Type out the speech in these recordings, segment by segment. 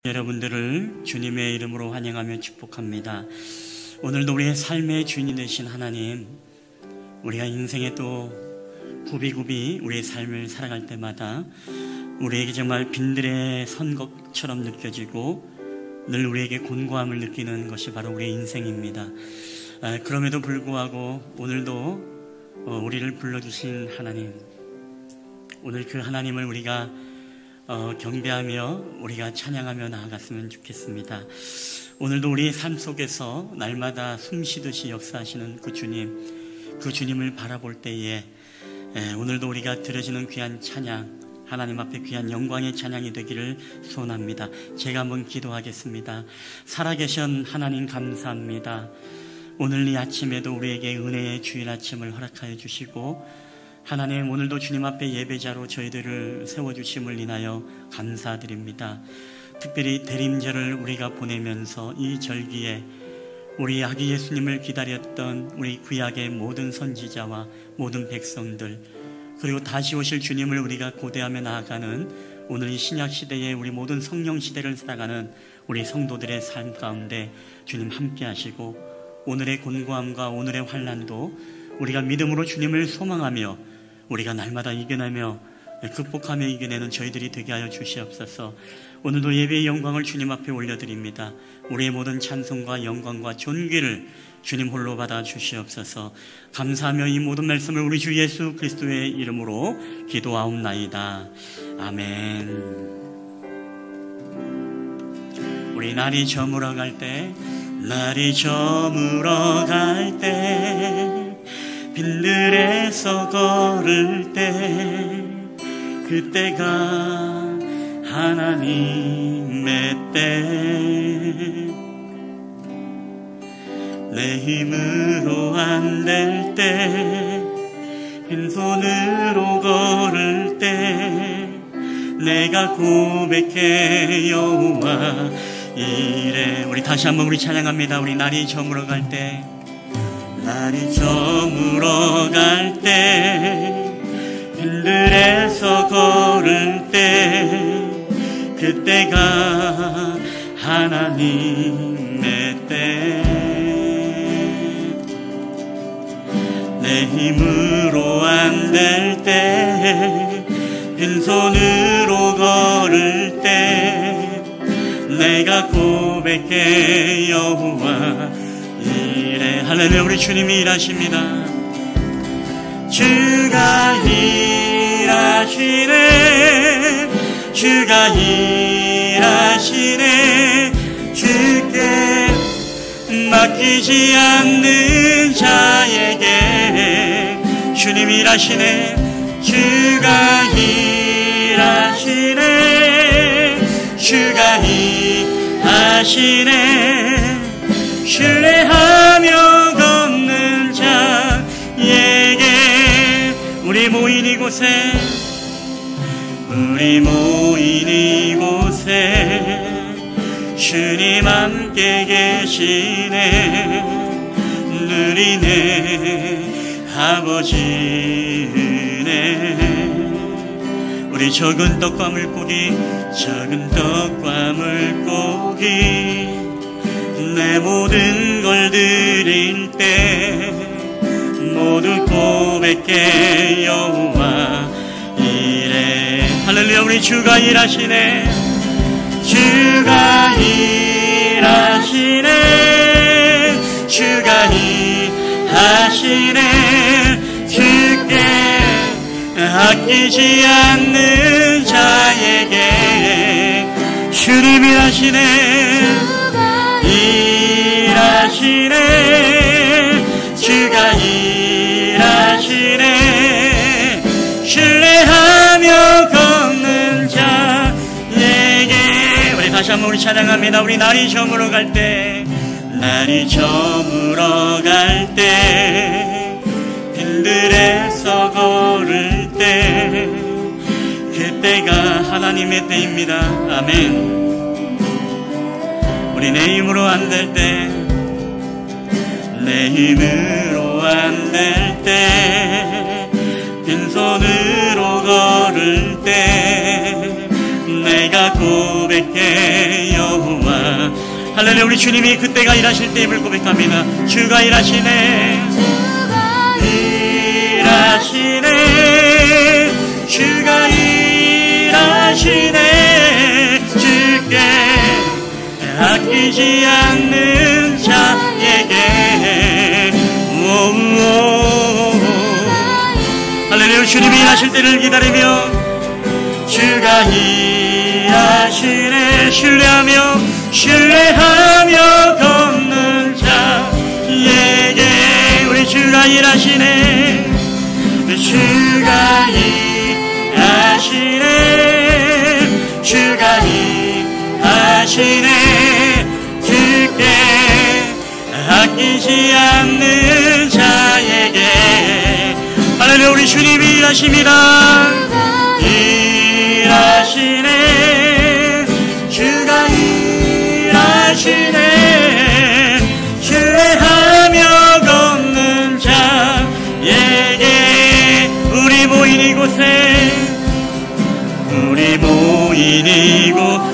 여러분들을 주님의 이름으로 환영하며 축복합니다. 오늘도 우리의 삶의 주인이 되신 하나님, 우리가 인생에 또 굽이굽이 우리의 삶을 살아갈 때마다 우리에게 정말 빈들의 선곡처럼 느껴지고 늘 우리에게 곤고함을 느끼는 것이 바로 우리의 인생입니다. 그럼에도 불구하고 오늘도 우리를 불러주신 하나님, 오늘 그 하나님을 우리가 경배하며 우리가 찬양하며 나아갔으면 좋겠습니다. 오늘도 우리의 삶 속에서 날마다 숨쉬듯이 역사하시는 그 주님을 바라볼 때에 오늘도 우리가 드려지는 귀한 찬양, 하나님 앞에 귀한 영광의 찬양이 되기를 소원합니다. 제가 한번 기도하겠습니다. 살아계신 하나님 감사합니다. 오늘 이 아침에도 우리에게 은혜의 주일 아침을 허락하여 주시고, 하나님, 오늘도 주님 앞에 예배자로 저희들을 세워주심을 인하여 감사드립니다. 특별히 대림절을 우리가 보내면서 이 절기에 우리 아기 예수님을 기다렸던 우리 구약의 모든 선지자와 모든 백성들, 그리고 다시 오실 주님을 우리가 고대하며 나아가는 오늘 이 신약 시대의 우리 모든 성령 시대를 살아가는 우리 성도들의 삶 가운데 주님 함께 하시고, 오늘의 곤고함과 오늘의 환난도 우리가 믿음으로 주님을 소망하며 우리가 날마다 이겨내며 극복하며 이겨내는 저희들이 되게 하여 주시옵소서. 오늘도 예배의 영광을 주님 앞에 올려드립니다. 우리의 모든 찬송과 영광과 존귀를 주님 홀로 받아 주시옵소서. 감사하며 이 모든 말씀을 우리 주 예수 그리스도의 이름으로 기도하옵나이다. 아멘. 우리 날이 저물어 갈 때, 날이 저물어 갈 때, 빈들에서 걸을 때, 그때가 하나님의 때, 내 힘으로 안 될 때, 빈손으로 걸을 때, 내가 고백해 여호와 이래. 우리 다시 한번 우리 찬양합니다. 우리 날이 저물어 갈 때, 날이 저물어 갈 때, 빈들에서 걸을 때, 그때가 하나님의 때, 내 힘으로 안 될 때, 빈손으로 걸을 때, 내가 고백해 여호와 이래. 할렐루야. 우리 주님이 일하십니다. 주가 일하시네, 주가 일하시네, 주께 맡기지 않는 자에게 주님이 일하시네, 주가 일하시네, 주가 일하시네, 신뢰하며 걷는 자에게. 우리 모인 이곳에, 우리 모인 이곳에 주님 함께 계시네, 누리네 아버지 은혜. 우리 적은 떡과 물고기, 적은 떡과 물고기, 내 모든 걸 드릴 때 모두 고백해 여호와 이래. 할렐루야. 우리 주가 일하시네, 주가 일하시네, 주가 일하시네, 주께 아끼지 않는 자에게 주님 일하시네, 일하시네, 주가 일하시네, 신뢰하며 걷는 자에게. 우리 다시 한번 우리 찬양합니다. 우리 날이 저물어 갈 때, 날이 저물어 갈 때, 빈들에서 걸을 때, 그때가 하나님의 때입니다. 아멘. 우리 내 힘으로 안 될 때, 내 힘으로 안 될 때, 빈손으로 걸을 때, 내가 고백해 할렐루야. 우리 주님이 그때가 일하실 때임을 고백합니다. 주가 일하시네, 일하시네, 주가 일하시네. 주께 아끼지 않는 자에게. 할렐루야. 주님이 일하실 때를 기다리며 주가 일하시네. 신뢰하며 걷는 자에게 우리 주가 일하시네. 주가 일하시네, 주가 일하시네. 주께 아끼지 않는 자에게. 할렐루야. 우리 주님이 일하십니다. 일하시네, 주가 일하시네. 신뢰하며 걷는 자에게. 우리 모인 이곳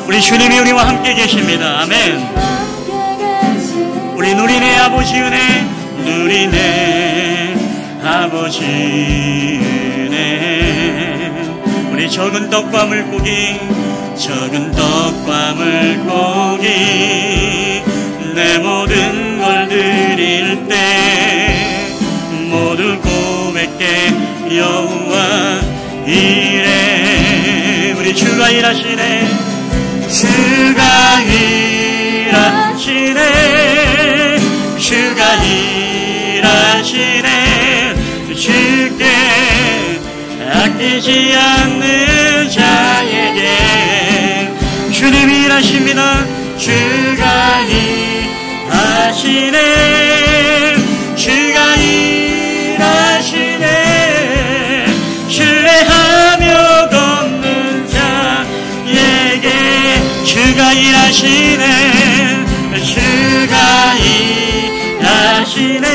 우리 주님이 우리와 함께 계십니다. 아멘. 우리 누리네 아버지 은혜, 누리네 아버지 은혜. 우리 적은 떡과 물고기 내 모든 걸 드릴 때 모두 고백해 여호와 이래. 우리 주가 일하시네, 주가 일하시네, 주가 일하시네. 주께 아끼지 않는 자에게 주님이 일하십니다. 주가 일하시네, 주가 일하시네. 신뢰하며 걷는 자에게 주가 일하시네, 주가 일하시네,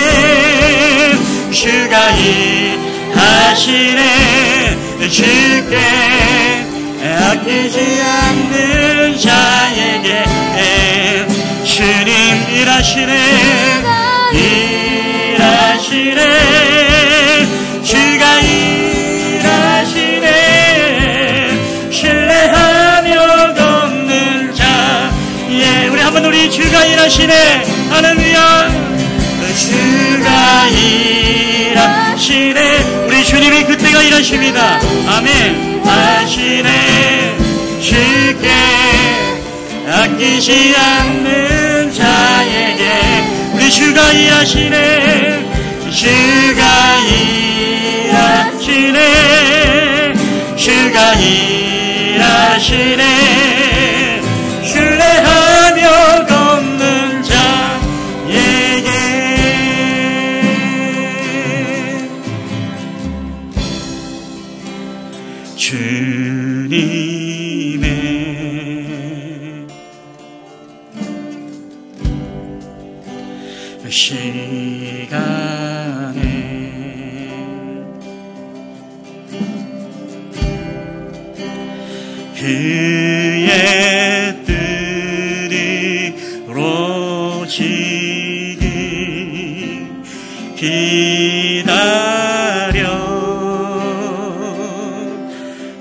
주가 일하시네. 주께 아끼지 않는 자에게 주님 일하시네, 일하시네. 주가 일하시네, 신뢰하며 걷는 자. 예, 우리 한번 우리 주가 일하시네. 할렐루야. 주가 일하시네. 우리 주님이 그때가 일하십니다. 아멘. 하시네. 주께 아끼지 않는 자에게 우리 주가 일하시네, 주가 일하시네, 주가 일하시네. 신뢰하며 걷는 자에게 주님의 시간에 그의 뜻이 이루어지기 기다려.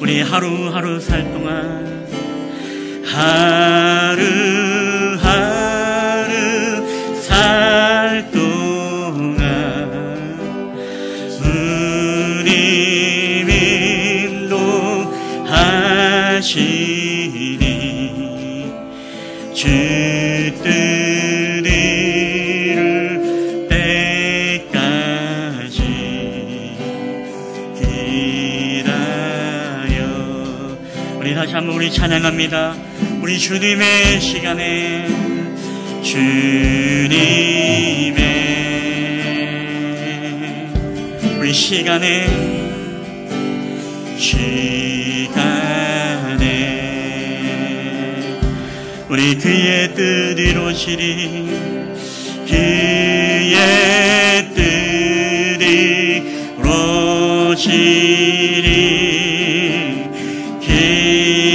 우리 하루하루 살 동안 하루하루 살 동안 주님 인도하시니 주 뜻 이룰 때까지 기다려. 우리 다시 한번 우리 찬양합니다. 우리 주님의 시간에 주님의 우리 시간에 우리 그의 뜻 이루시리 그의 뜻 이루시리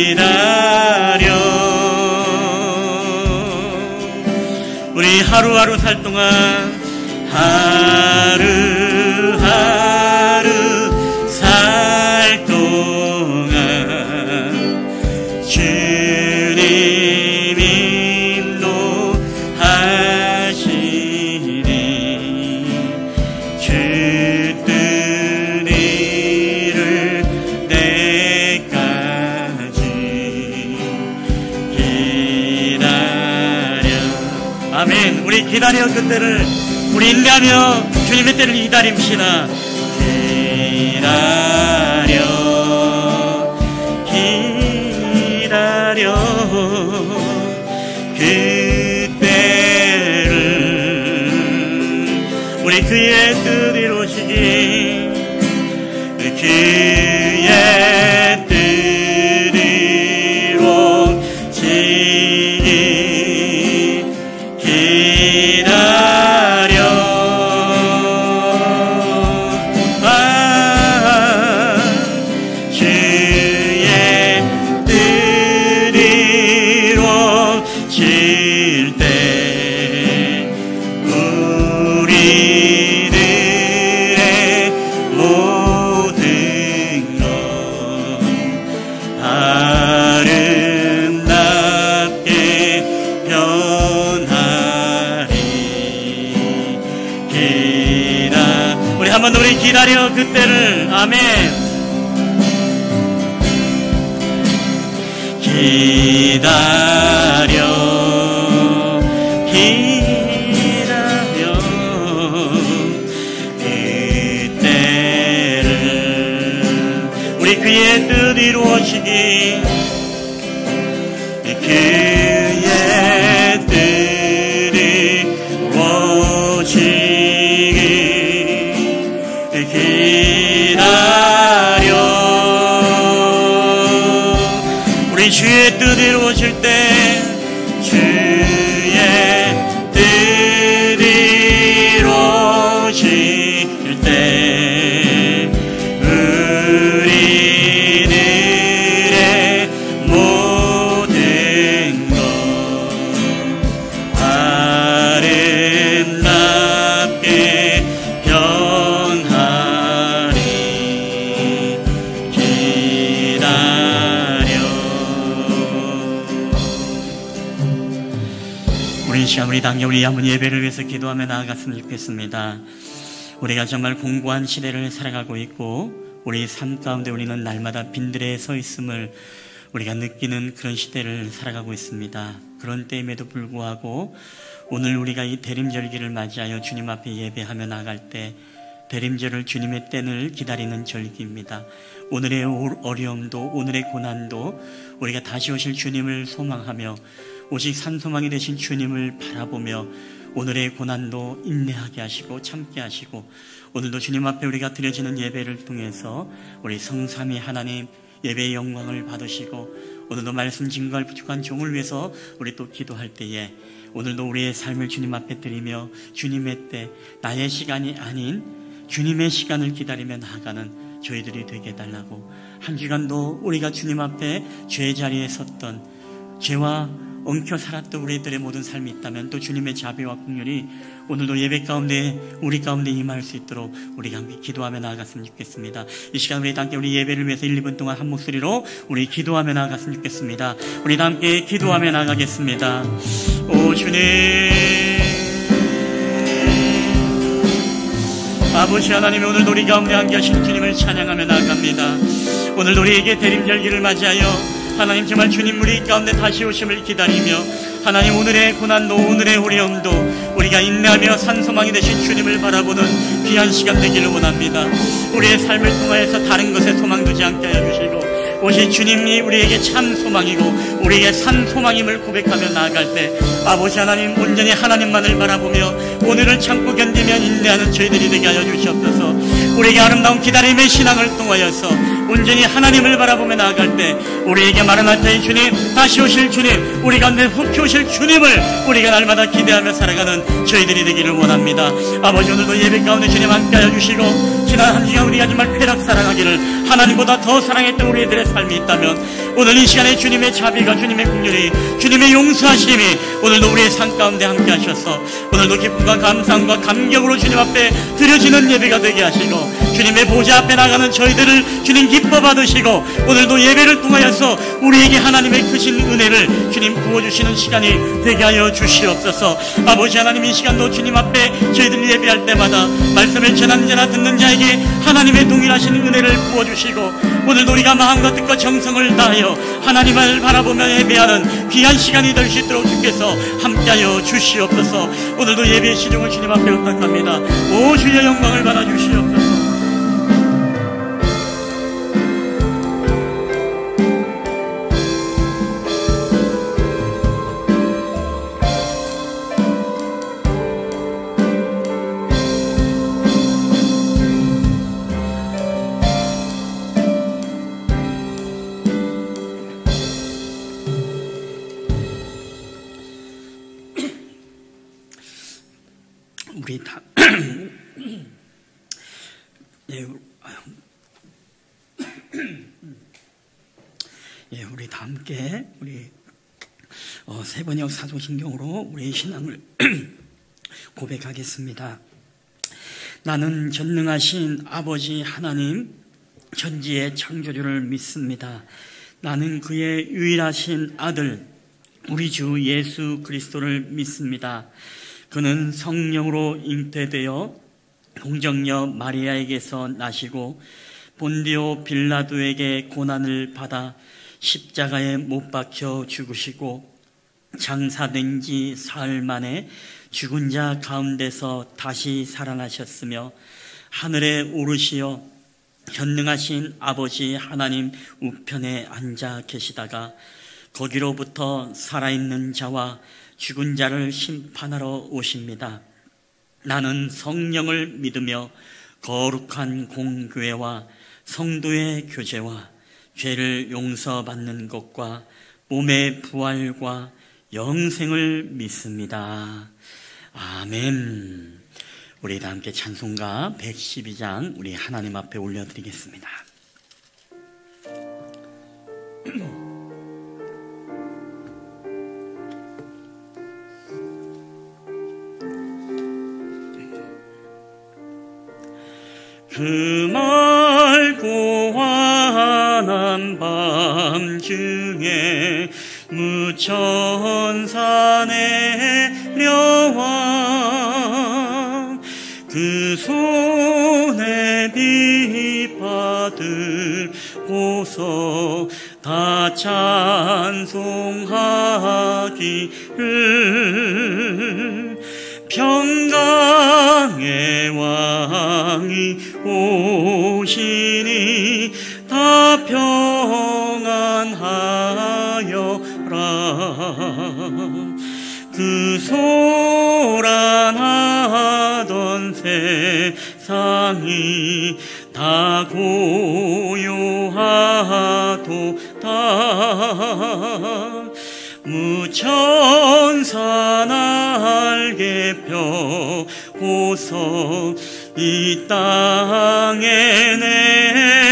기다려. 우리 하루하루 살 동안 하루하루 살 동안 주님 인도하시니 주 뜻 이룰 때까지 기다려. 아멘. 우리 기다려 그때를, 우리 인내하며 주님의 때를 기다립시다. 기다려 그때를, 우리 그의 뜻 이루시기, 그의 뜻 이루시기 기다려. 주의 뜻 이루어질 때 우리들의 모든 것 아름답게 변하리. 우리 한 번 더 우리 기다려 그때를. 아멘. 기다려 그때를, 우리 그의 뜻 이루어지기, 그의 뜻 이루어지기 기다려. 우리 주의 뜻 이루어질 때, 주의 뜻 이루어질 때 우리들의 모든 것 아름답게 변하리. 기다려. 우리 시간 우리 당겨 우리 한번 예배를 위해서 기도하며 나아갔으면 좋겠습니다. 우리가 정말 공고한 시대를 살아가고 있고 우리 삶 가운데 우리는 날마다 빈들에 서 있음을 우리가 느끼는 그런 시대를 살아가고 있습니다. 그런 때임에도 불구하고 오늘 우리가 이 대림절기를 맞이하여 주님 앞에 예배하며 나갈 때 대림절을 주님의 때를 기다리는 절기입니다. 오늘의 어려움도 오늘의 고난도 우리가 다시 오실 주님을 소망하며 오직 산소망이 되신 주님을 바라보며 오늘의 고난도 인내하게 하시고 참게 하시고 오늘도 주님 앞에 우리가 드려지는 예배를 통해서 우리 성삼위 하나님 예배의 영광을 받으시고 오늘도 말씀 증거할 부족한 종을 위해서 우리 또 기도할 때에 오늘도 우리의 삶을 주님 앞에 드리며 주님의 때 나의 시간이 아닌 주님의 시간을 기다리며 나아가는 저희들이 되게 해달라고 한 주간도 우리가 주님 앞에 죄의 자리에 섰던 죄와 엉켜 살았던 우리들의 모든 삶이 있다면 또 주님의 자비와 긍휼이 오늘도 예배 가운데 우리 가운데 임할 수 있도록 우리가 함께 기도하며 나아갔으면 좋겠습니다. 이 시간 우리 함께 우리 예배를 위해서 1, 2분 동안 한 목소리로 우리 기도하며 나아갔으면 좋겠습니다. 우리 함께 기도하며 나아가겠습니다. 오 주님, 아버지 하나님, 오늘 우리 가운데 함께 하신 주님을 찬양하며 나아갑니다. 오늘 우리에게 대림절기를 맞이하여 하나님 정말 주님 우리 가운데 다시 오심을 기다리며 하나님 오늘의 고난도 오늘의 어려움도 우리가 인내하며 산소망이 되신 주님을 바라보는 귀한 시간 되기를 원합니다. 우리의 삶을 통하여서 다른 것에 소망 두지 않게 하여 주시고 오직 주님이 우리에게 참 소망이고 우리에게 산 소망임을 고백하며 나아갈 때 아버지 하나님 온전히 하나님만을 바라보며 오늘을 참고 견디며 인내하는 저희들이 되게 하여 주시옵소서. 우리에게 아름다운 기다림의 신앙을 통하여서 온전히 하나님을 바라보며 나아갈 때 우리에게 마라나타의 주님, 다시 오실 주님, 우리 가운데 훅 오실 주님을 우리가 날마다 기대하며 살아가는 저희들이 되기를 원합니다. 아버지, 오늘도 예배 가운데 주님 함께하여 주시고 지난 한 주간 우리가 정말 쾌락 사랑하기를, 하나님보다 더 사랑했던 우리들의 삶이 있다면 오늘 이 시간에 주님의 자비가, 주님의 긍휼이, 주님의 용서하심이 오늘도 우리의 삶 가운데 함께 하셔서 오늘도 기쁨과 감상과 감격으로 주님 앞에 드려지는 예배가 되게 하시고 주님의 보좌 앞에 나가는 저희들을 주님 기뻐 받으시고 오늘도 예배를 통하여서 우리에게 하나님의 크신 은혜를 주님 부어주시는 시간이 되게 하여 주시옵소서. 아버지 하나님, 이 시간도 주님 앞에 저희들이 예배할 때마다 말씀을 전하는 자나 듣는 자에게 하나님의 동일하신 은혜를 부어주시고 오늘도 우리가 마음과 뜻과 정성을 다하여 하나님을 바라보며 예배하는 귀한 시간이 될 수 있도록 주께서 함께하여 주시옵소서. 오늘도 예배의 시종을 주님 앞에 부탁합니다. 오 주의 영광을 받아 주시옵소서. 우리 다 우리 다 함께 우리 세번역 사도신경으로 우리의 신앙을 고백하겠습니다. 나는 전능하신 아버지 하나님, 천지의 창조주를 믿습니다. 나는 그의 유일하신 아들 우리 주 예수 그리스도를 믿습니다. 그는 성령으로 잉태되어 동정녀 마리아에게서 나시고 본디오 빌라도에게 고난을 받아 십자가에 못 박혀 죽으시고 장사된 지 사흘 만에 죽은 자 가운데서 다시 살아나셨으며 하늘에 오르시어 전능하신 아버지 하나님 우편에 앉아 계시다가 거기로부터 살아있는 자와 죽은 자를 심판하러 오십니다. 나는 성령을 믿으며 거룩한 공교회와 성도의 교제와 죄를 용서받는 것과 몸의 부활과 영생을 믿습니다. 아멘. 우리 다 함께 찬송가 112장 우리 하나님 앞에 올려드리겠습니다. 그 맑고 환한 밤중에 무천사 내려와 그 손에 빛 받들고서 다 찬송하기를 평강의 왕이 오시니 다 평안하여라. 그 소란하던 세상이 다 고요하도다. 무천사 날개 펴고서 이 땅에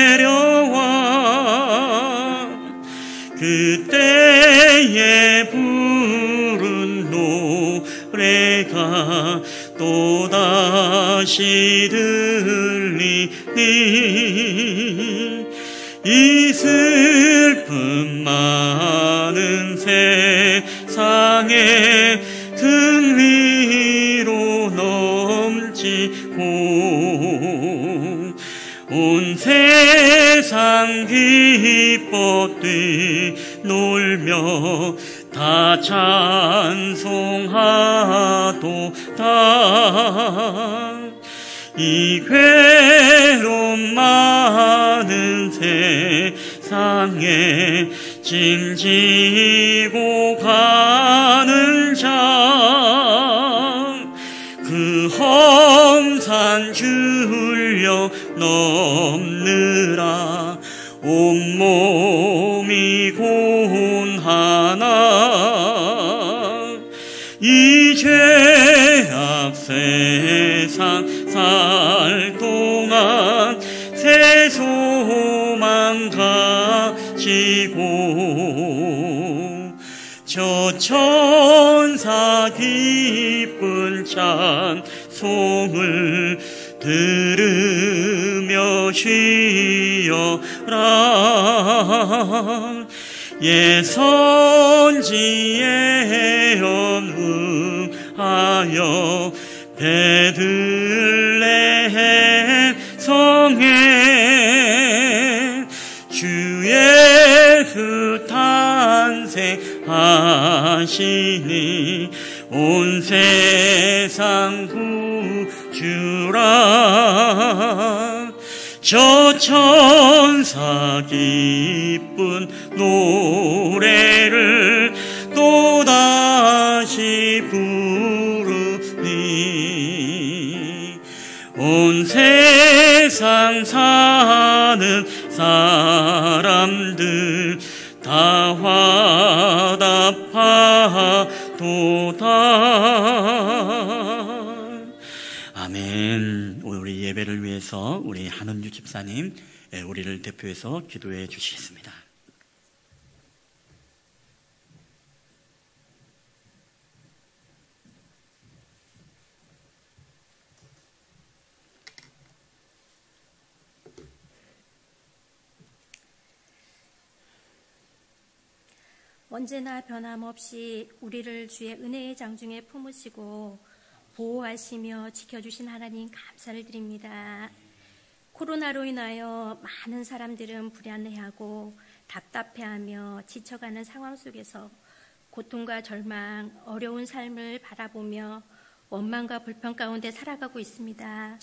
내려와 그때에 부른 노래가 또다시 들리니 이 슬픔 많은 세상에 등 위로 넘치고 온 세상 기뻐 뛰놀며 다 찬송하도다. 이 괴로움 많은 세상에 짐지고 가는 자, 그 험산 줄려 넘느라 이 죄악 세상 살 동안 새 소망 가지고 저 천사 기쁜 찬송을 들으며 쉬어라. 예선지에 연응하여 베들레헴 성에 주 예수 탄생하시니 온 세상 구주라. 저 천사 기쁜 노래를 또다시 부르니 온 세상 사는 사람들 다 화답하도다. 아멘. 우리 예배를 위해서 우리 한은주 집사님 우리를 대표해서 기도해 주시겠습니다. 언제나 변함없이 우리를 주의 은혜의 장중에 품으시고 보호하시며 지켜주신 하나님 감사를 드립니다. 코로나로 인하여 많은 사람들은 불안해하고 답답해하며 지쳐가는 상황 속에서 고통과 절망, 어려운 삶을 바라보며 원망과 불평 가운데 살아가고 있습니다.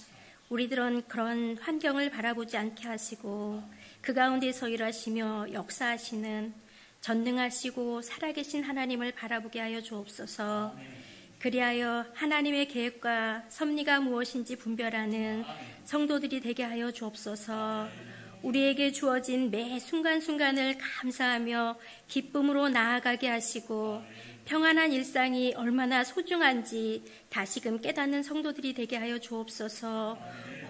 우리들은 그런 환경을 바라보지 않게 하시고 그 가운데서 일하시며 역사하시는 전능하시고 살아계신 하나님을 바라보게 하여 주옵소서. 그리하여 하나님의 계획과 섭리가 무엇인지 분별하는 성도들이 되게 하여 주옵소서. 우리에게 주어진 매 순간순간을 감사하며 기쁨으로 나아가게 하시고 평안한 일상이 얼마나 소중한지 다시금 깨닫는 성도들이 되게 하여 주옵소서.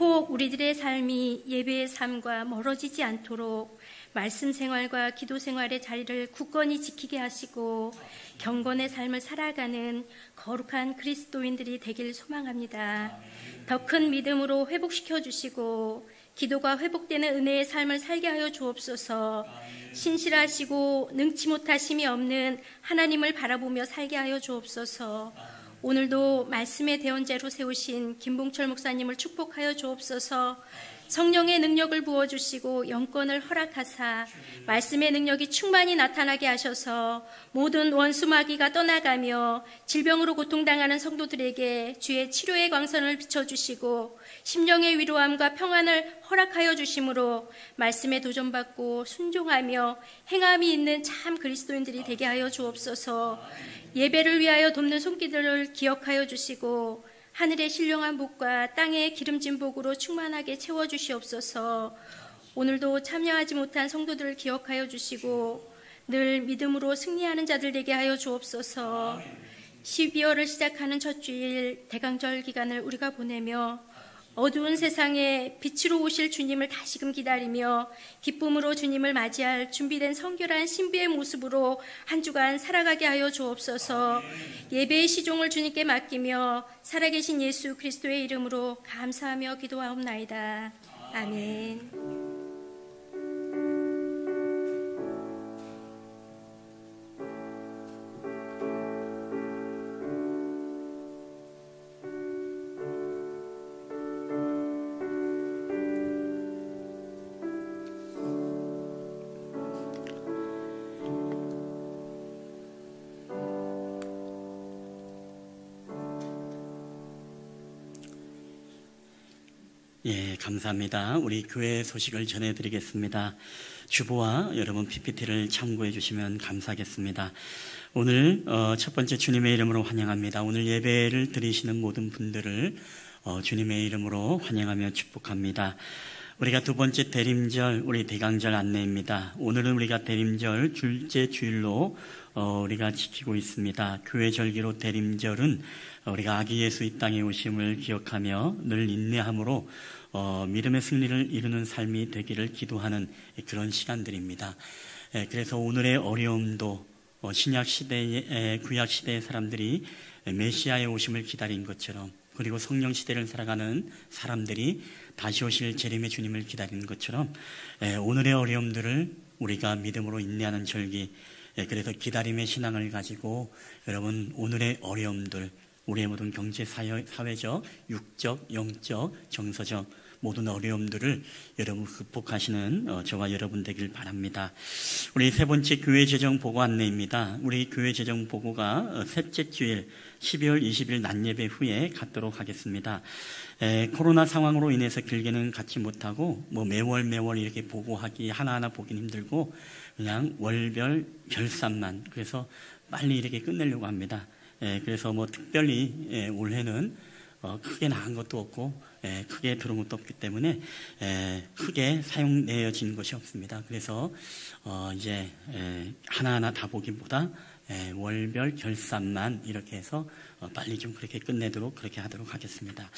혹 우리들의 삶이 예배의 삶과 멀어지지 않도록 말씀 생활과 기도 생활의 자리를 굳건히 지키게 하시고 경건의 삶을 살아가는 거룩한 그리스도인들이 되길 소망합니다. 더 큰 믿음으로 회복시켜 주시고 기도가 회복되는 은혜의 삶을 살게 하여 주옵소서. 신실하시고 능치 못하심이 없는 하나님을 바라보며 살게 하여 주옵소서. 오늘도 말씀의 대언자로 세우신 김봉철 목사님을 축복하여 주옵소서. 성령의 능력을 부어주시고 영권을 허락하사 말씀의 능력이 충만히 나타나게 하셔서 모든 원수 마귀가 떠나가며 질병으로 고통당하는 성도들에게 주의 치료의 광선을 비춰주시고 심령의 위로함과 평안을 허락하여 주심으로 말씀에 도전받고 순종하며 행함이 있는 참 그리스도인들이 되게 하여 주옵소서. 예배를 위하여 돕는 손길들을 기억하여 주시고 하늘의 신령한 복과 땅의 기름진 복으로 충만하게 채워주시옵소서. 오늘도 참여하지 못한 성도들을 기억하여 주시고 늘 믿음으로 승리하는 자들 되게 하여 주옵소서. 12월을 시작하는 첫 주일 대강절 기간을 우리가 보내며 어두운 세상에 빛으로 오실 주님을 다시금 기다리며 기쁨으로 주님을 맞이할 준비된 성결한 신비의 모습으로 한 주간 살아가게 하여 주옵소서. 예배의 시종을 주님께 맡기며 살아계신 예수 그리스도의 이름으로 감사하며 기도하옵나이다. 아멘. 예, 감사합니다. 우리 교회 소식을 전해드리겠습니다. 주보와 여러분 PPT를 참고해 주시면 감사하겠습니다. 오늘 첫 번째 주님의 이름으로 환영합니다. 오늘 예배를 드리시는 모든 분들을 주님의 이름으로 환영하며 축복합니다. 우리가 두 번째 대림절, 우리 대강절 안내입니다. 오늘은 우리가 대림절 둘째 주일로 우리가 지키고 있습니다. 교회 절기로 대림절은 우리가 아기 예수 이 땅에 오심을 기억하며 늘 인내함으로 믿음의 승리를 이루는 삶이 되기를 기도하는 그런 시간들입니다. 그래서 오늘의 어려움도 신약 시대의 구약 시대의 사람들이 메시아의 오심을 기다린 것처럼, 그리고 성령 시대를 살아가는 사람들이 다시 오실 재림의 주님을 기다리는 것처럼 오늘의 어려움들을 우리가 믿음으로 인내하는 절기, 그래서 기다림의 신앙을 가지고 여러분 오늘의 어려움들, 우리의 모든 경제, 사회적, 육적, 영적, 정서적 모든 어려움들을 여러분 극복하시는 저와 여러분 되길 바랍니다. 우리 세 번째 교회 재정 보고 안내입니다. 우리 교회 재정 보고가 셋째 주일 12월 20일 낮 예배 후에 갖도록 하겠습니다. 코로나 상황으로 인해서 길게는 갖지 못하고 매월 이렇게 보고하기 하나하나 보긴 힘들고 그냥 월별 결산만, 그래서 빨리 이렇게 끝내려고 합니다. 그래서 특별히 올해는 크게 나은 것도 없고 크게 들어온 것도 없기 때문에 크게 사용되어진 것이 없습니다. 그래서 이제 하나하나 다 보기보다 월별 결산만 이렇게 해서 빨리 좀 그렇게 끝내도록 그렇게 하도록 하겠습니다.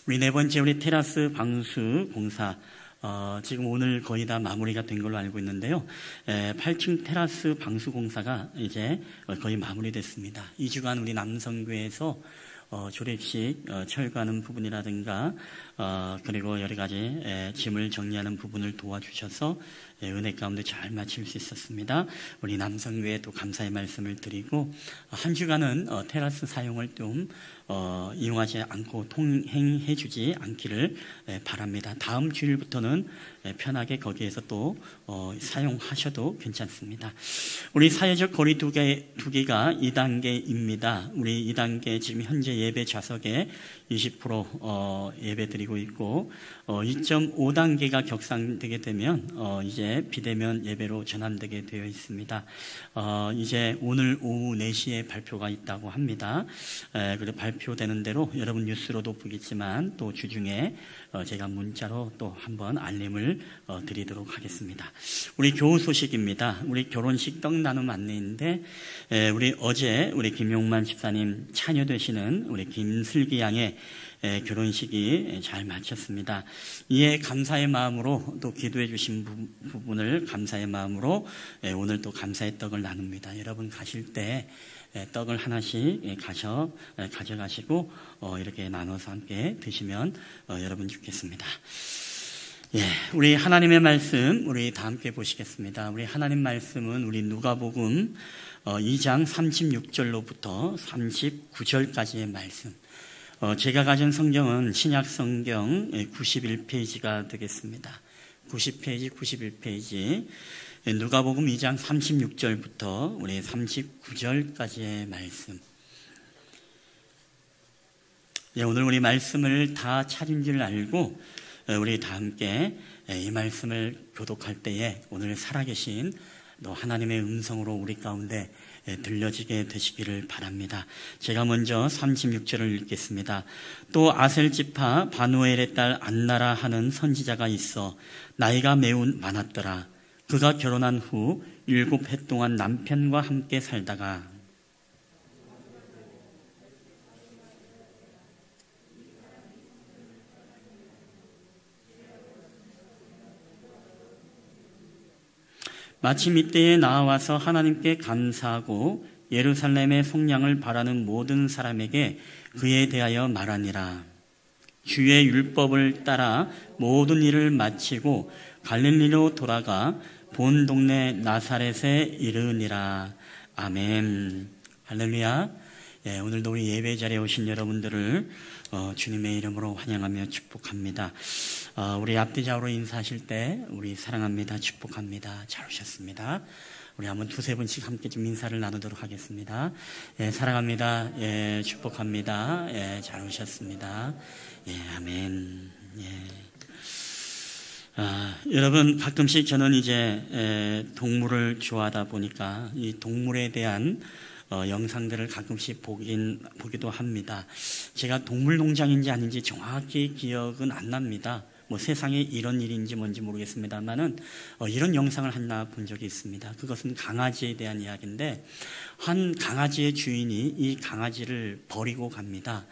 우리 네 번째 우리 테라스 방수 공사, 지금 오늘 거의 다 마무리가 된 걸로 알고 있는데요. 8층 테라스 방수 공사가 이제 거의 마무리됐습니다. 2주간 우리 남성교회에서 조립식 철거하는 부분이라든가 그리고 여러 가지 짐을 정리하는 부분을 도와주셔서 은혜 가운데 잘 마칠 수 있었습니다. 우리 남성교회에 또 감사의 말씀을 드리고 한 주간은 테라스 사용을 좀 이용하지 않고 통행해 주지 않기를 바랍니다. 다음 주일부터는 편하게 거기에서 또 사용하셔도 괜찮습니다. 우리 사회적 거리 두기가 2단계입니다. 우리 2단계 지금 현재 예배 좌석에 20% 예배 드리고 있고 2.5단계가 격상되게 되면 이제 비대면 예배로 전환되게 되어 있습니다. 이제 오늘 오후 4시에 발표가 있다고 합니다. 그리고 발표되는 대로 여러분 뉴스로도 보겠지만 또 주중에 제가 문자로 또 한번 알림을 드리도록 하겠습니다. 우리 교우 소식입니다. 우리 결혼식 떡 나눔 안내인데 우리 어제 우리 김용만 집사님 차녀되시는 우리 김슬기 양의 결혼식이 잘 마쳤습니다. 이에 감사의 마음으로 또 기도해 주신 부분을 감사의 마음으로 오늘 또 감사의 떡을 나눕니다. 여러분 가실 때 떡을 하나씩 가져가시고 이렇게 나눠서 함께 드시면 여러분 좋겠습니다. 우리 하나님의 말씀 우리 다 함께 보시겠습니다. 우리 하나님 말씀은 우리 누가복음 2장 36절로부터 39절까지의 말씀. 제가 가진 성경은 신약 성경 91페이지가 되겠습니다. 90페이지, 91페이지. 누가복음 2장 36절부터 우리 39절까지의 말씀. 오늘 우리 말씀을 다 찾은 줄 알고 우리 다 함께 이 말씀을 교독할 때에 오늘 살아계신 또 하나님의 음성으로 우리 가운데 들려지게 되시기를 바랍니다. 제가 먼저 36절을 읽겠습니다. 또 아셀 지파 바누엘의 딸 안나라 하는 선지자가 있어 나이가 매우 많았더라. 그가 결혼한 후 7해 동안 남편과 함께 살다가 마침 이때에 나와서 하나님께 감사하고 예루살렘의 속량을 바라는 모든 사람에게 그에 대하여 말하니라. 주의 율법을 따라 모든 일을 마치고 갈릴리로 돌아가 본 동네 나사렛에 이르니라. 아멘. 할렐루야. 오늘도 우리 예배 자리에 오신 여러분들을 주님의 이름으로 환영하며 축복합니다. 우리 앞뒤 좌우로 인사하실 때 우리 사랑합니다, 축복합니다, 잘 오셨습니다. 우리 한번 두세 분씩 함께 좀 인사를 나누도록 하겠습니다. 사랑합니다, 축복합니다, 잘 오셨습니다. 아멘. 여러분 가끔씩 저는 이제 동물을 좋아하다 보니까 이 동물에 대한 영상들을 가끔씩 보기도 합니다. 제가 동물농장인지 아닌지 정확히 기억은 안 납니다. 뭐 세상에 이런 일인지 뭔지 모르겠습니다만은 이런 영상을 하나 본 적이 있습니다. 그것은 강아지에 대한 이야기인데 한 강아지의 주인이 이 강아지를 버리고 갑니다.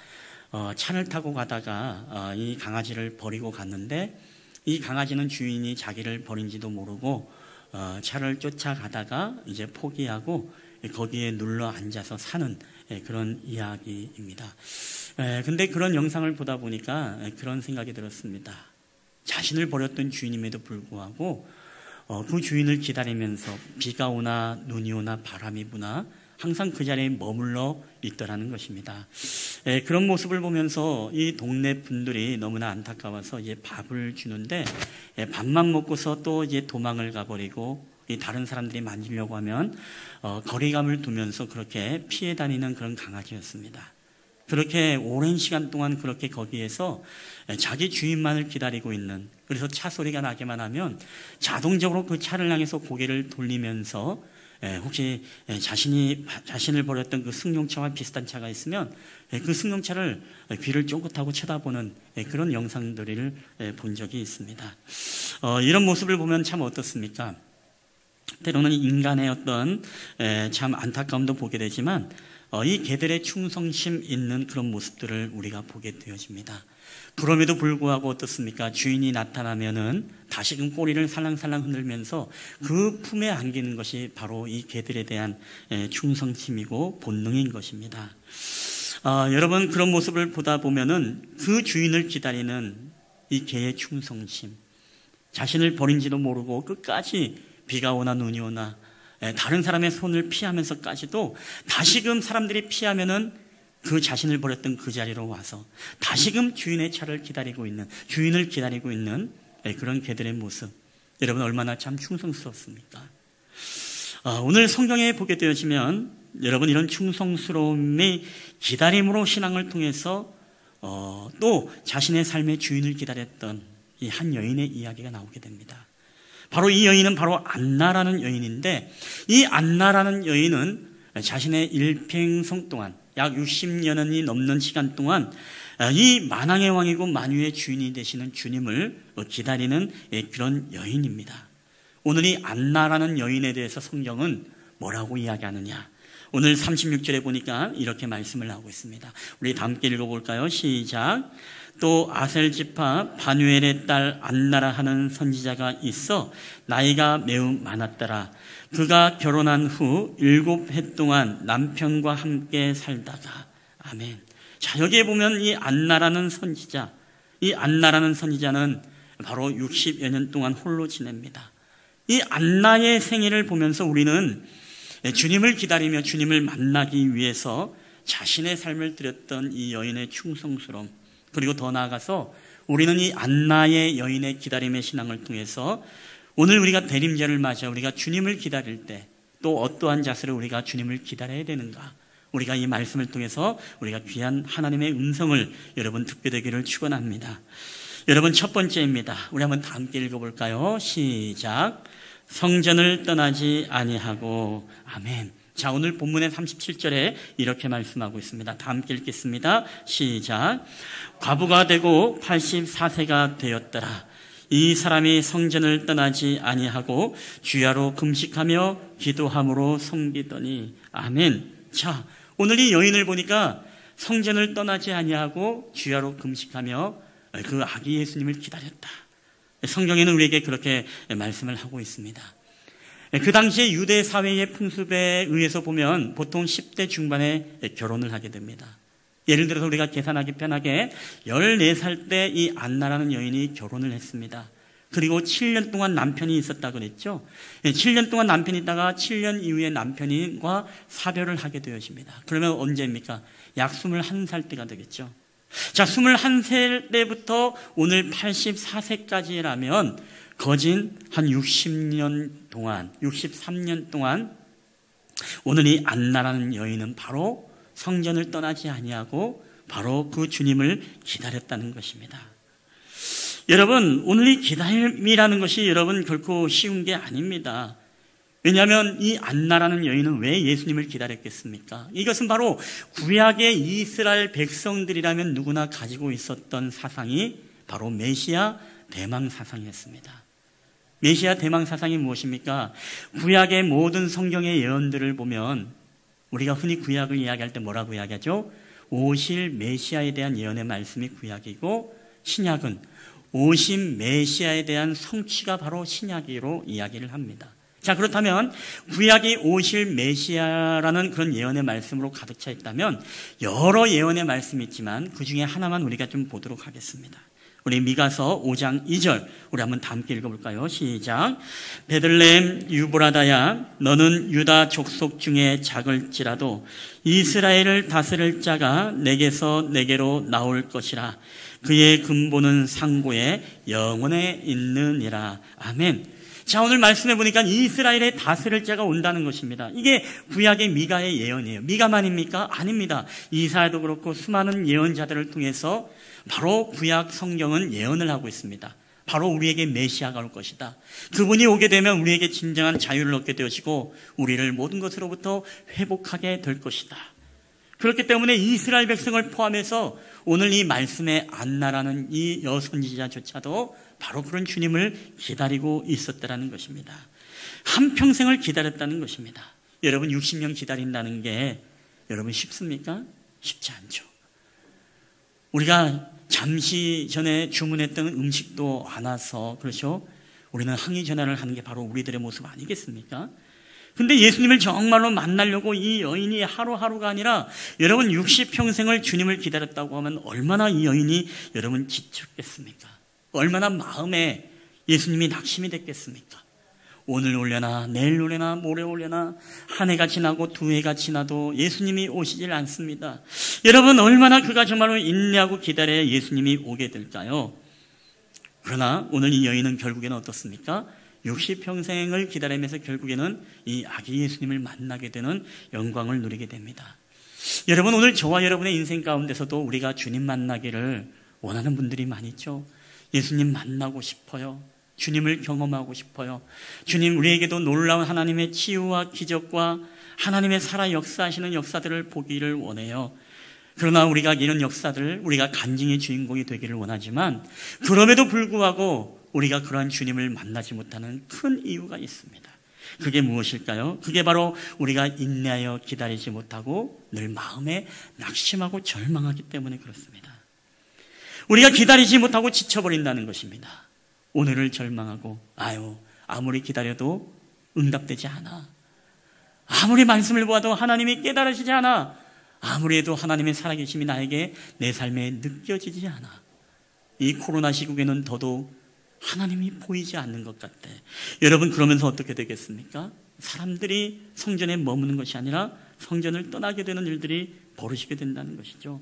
차를 타고 가다가 이 강아지를 버리고 갔는데 이 강아지는 주인이 자기를 버린지도 모르고 차를 쫓아가다가 이제 포기하고 거기에 눌러 앉아서 사는 그런 이야기입니다. 근데 그런 영상을 보다 보니까 그런 생각이 들었습니다. 자신을 버렸던 주인임에도 불구하고 그 주인을 기다리면서 비가 오나 눈이 오나 바람이 부나 항상 그 자리에 머물러 있더라는 것입니다. 그런 모습을 보면서 이 동네 분들이 너무나 안타까워서 이제 밥을 주는데 밥만 먹고서 또 이제 도망을 가버리고 다른 사람들이 만지려고 하면 거리감을 두면서 그렇게 피해 다니는 그런 강아지였습니다. 그렇게 오랜 시간 동안 그렇게 거기에서 자기 주인만을 기다리고 있는, 그래서 차 소리가 나기만 하면 자동적으로 그 차를 향해서 고개를 돌리면서 혹시 자신을 버렸던 그 승용차와 비슷한 차가 있으면 그 승용차를 귀를 쫑긋하고 쳐다보는 그런 영상들을 본 적이 있습니다. 이런 모습을 보면 참 어떻습니까? 때로는 인간의 어떤 참 안타까움도 보게 되지만 이 개들의 충성심 있는 그런 모습들을 우리가 보게 되어집니다. 그럼에도 불구하고 어떻습니까? 주인이 나타나면은 다시금 꼬리를 살랑살랑 흔들면서 그 품에 안기는 것이 바로 이 개들에 대한 충성심이고 본능인 것입니다. 여러분, 그런 모습을 보다 보면은 그 주인을 기다리는 이 개의 충성심, 자신을 버린지도 모르고 끝까지 비가 오나 눈이 오나 다른 사람의 손을 피하면서까지도 다시금 사람들이 피하면은 그 자신을 버렸던 그 자리로 와서 다시금 주인의 차를 기다리고 있는, 주인을 기다리고 있는 그런 개들의 모습, 여러분 얼마나 참 충성스럽습니까? 오늘 성경에 보게 되어지면 여러분 이런 충성스러움이 기다림으로 신앙을 통해서 또 자신의 삶의 주인을 기다렸던 이 한 여인의 이야기가 나오게 됩니다. 바로 이 여인은 바로 안나라는 여인인데, 이 안나라는 여인은 자신의 일평생 동안 약 60년이 넘는 시간 동안 이 만왕의 왕이고 만유의 주인이 되시는 주님을 기다리는 그런 여인입니다. 오늘 이 안나라는 여인에 대해서 성경은 뭐라고 이야기하느냐? 오늘 36절에 보니까 이렇게 말씀을 하고 있습니다. 우리 다 함께 읽어볼까요? 시작. 또 아셀 지파 바누엘의 딸 안나라 하는 선지자가 있어 나이가 매우 많았더라. 그가 결혼한 후 7해 동안 남편과 함께 살다가. 아멘. 자, 여기에 보면 이 안나라는 선지자, 이 안나라는 선지자는 바로 60여 년 동안 홀로 지냅니다. 이 안나의 생애를 보면서 우리는 주님을 기다리며 주님을 만나기 위해서 자신의 삶을 드렸던 이 여인의 충성스러움, 그리고 더 나아가서 우리는 이 안나의 여인의 기다림의 신앙을 통해서 오늘 우리가 대림절을 맞아 우리가 주님을 기다릴 때 또 어떠한 자세로 우리가 주님을 기다려야 되는가, 우리가 이 말씀을 통해서 우리가 귀한 하나님의 음성을 여러분 듣게 되기를 축원합니다. 여러분, 첫 번째입니다. 우리 한번 다 함께 읽어볼까요? 시작. 성전을 떠나지 아니하고. 아멘. 자, 오늘 본문의 37절에 이렇게 말씀하고 있습니다. 다 함께 읽겠습니다. 시작. 과부가 되고 84세가 되었더라. 이 사람이 성전을 떠나지 아니하고 주야로 금식하며 기도함으로 섬기더니. 아멘. 자, 오늘 이 여인을 보니까 성전을 떠나지 아니하고 주야로 금식하며 그 아기 예수님을 기다렸다. 성경에는 우리에게 그렇게 말씀을 하고 있습니다. 그 당시에 유대 사회의 풍습에 의해서 보면 보통 10대 중반에 결혼을 하게 됩니다. 예를 들어서 우리가 계산하기 편하게 14살 때 이 안나라는 여인이 결혼을 했습니다. 그리고 7년 동안 남편이 있었다 그랬죠. 7년 동안 남편이 있다가 7년 이후에 남편과 사별을 하게 되어집니다. 그러면 언제입니까? 약 21살 때가 되겠죠. 자, 21살 때부터 오늘 84세까지라면 거진 한 60년 동안, 63년 동안 오늘 이 안나라는 여인은 바로 성전을 떠나지 아니하고 바로 그 주님을 기다렸다는 것입니다. 여러분, 오늘 이 기다림이라는 것이 여러분 결코 쉬운 게 아닙니다. 왜냐하면 이 안나라는 여인은 왜 예수님을 기다렸겠습니까? 이것은 바로 구약의 이스라엘 백성들이라면 누구나 가지고 있었던 사상이 바로 메시아 대망사상이었습니다. 메시아 대망사상이 무엇입니까? 구약의 모든 성경의 예언들을 보면 우리가 흔히 구약을 이야기할 때 뭐라고 이야기하죠? 오실 메시아에 대한 예언의 말씀이 구약이고 신약은 오신 메시아에 대한 성취가 바로 신약으로 이야기를 합니다. 자, 그렇다면 구약이 오실 메시아라는 그런 예언의 말씀으로 가득 차 있다면 여러 예언의 말씀이 있지만 그 중에 하나만 우리가 좀 보도록 하겠습니다. 우리 미가서 5장 2절 우리 한번 다 함께 읽어볼까요? 시작. 베들레헴 유브라다야 너는 유다 족속 중에 작을지라도 이스라엘을 다스릴 자가 내게서 내게로 나올 것이라. 그의 근본은 상고에 영원에 있느니라. 아멘. 자, 오늘 말씀해 보니까 이스라엘의 다스릴 자가 온다는 것입니다. 이게 구약의 미가의 예언이에요. 미가만입니까? 아닙니다. 이사야도 그렇고 수많은 예언자들을 통해서 바로 구약 성경은 예언을 하고 있습니다. 바로 우리에게 메시아가 올 것이다. 그분이 오게 되면 우리에게 진정한 자유를 얻게 되어지고 우리를 모든 것으로부터 회복하게 될 것이다. 그렇기 때문에 이스라엘 백성을 포함해서 오늘 이 말씀의 안나라는 이 여선지자조차도 바로 그런 주님을 기다리고 있었다는 것입니다. 한평생을 기다렸다는 것입니다. 여러분 60년 기다린다는 게 여러분 쉽습니까? 쉽지 않죠. 우리가 잠시 전에 주문했던 음식도 안 와서 그렇죠? 우리는 항의 전화를 하는 게 바로 우리들의 모습 아니겠습니까? 근데 예수님을 정말로 만나려고 이 여인이 하루하루가 아니라 여러분 60평생을 주님을 기다렸다고 하면 얼마나 이 여인이 여러분 지쳤겠습니까? 얼마나 마음에 예수님이 낙심이 됐겠습니까? 오늘 올려나 내일 올려나 모레 올려나 한 해가 지나고 두 해가 지나도 예수님이 오시질 않습니다. 여러분 얼마나 그가 정말로 인내하고 기다려야 예수님이 오게 될까요? 그러나 오늘 이 여인은 결국에는 어떻습니까? 60평생을 기다리면서 결국에는 이 아기 예수님을 만나게 되는 영광을 누리게 됩니다. 여러분 오늘 저와 여러분의 인생 가운데서도 우리가 주님 만나기를 원하는 분들이 많이 있죠. 예수님 만나고 싶어요. 주님을 경험하고 싶어요. 주님 우리에게도 놀라운 하나님의 치유와 기적과 하나님의 살아 역사하시는 역사들을 보기를 원해요. 그러나 우리가 이런 역사들 우리가 간증의 주인공이 되기를 원하지만 그럼에도 불구하고 우리가 그러한 주님을 만나지 못하는 큰 이유가 있습니다. 그게 무엇일까요? 그게 바로 우리가 인내하여 기다리지 못하고 늘 마음에 낙심하고 절망하기 때문에 그렇습니다. 우리가 기다리지 못하고 지쳐버린다는 것입니다. 오늘을 절망하고 아무리 기다려도 응답되지 않아. 아무리 말씀을 보아도 하나님이 깨달으시지 않아. 아무리 해도 하나님의 살아계심이 나에게 내 삶에 느껴지지 않아. 이 코로나 시국에는 더더욱 하나님이 보이지 않는 것 같아. 여러분 그러면서 어떻게 되겠습니까? 사람들이 성전에 머무는 것이 아니라 성전을 떠나게 되는 일들이 벌어지게 된다는 것이죠.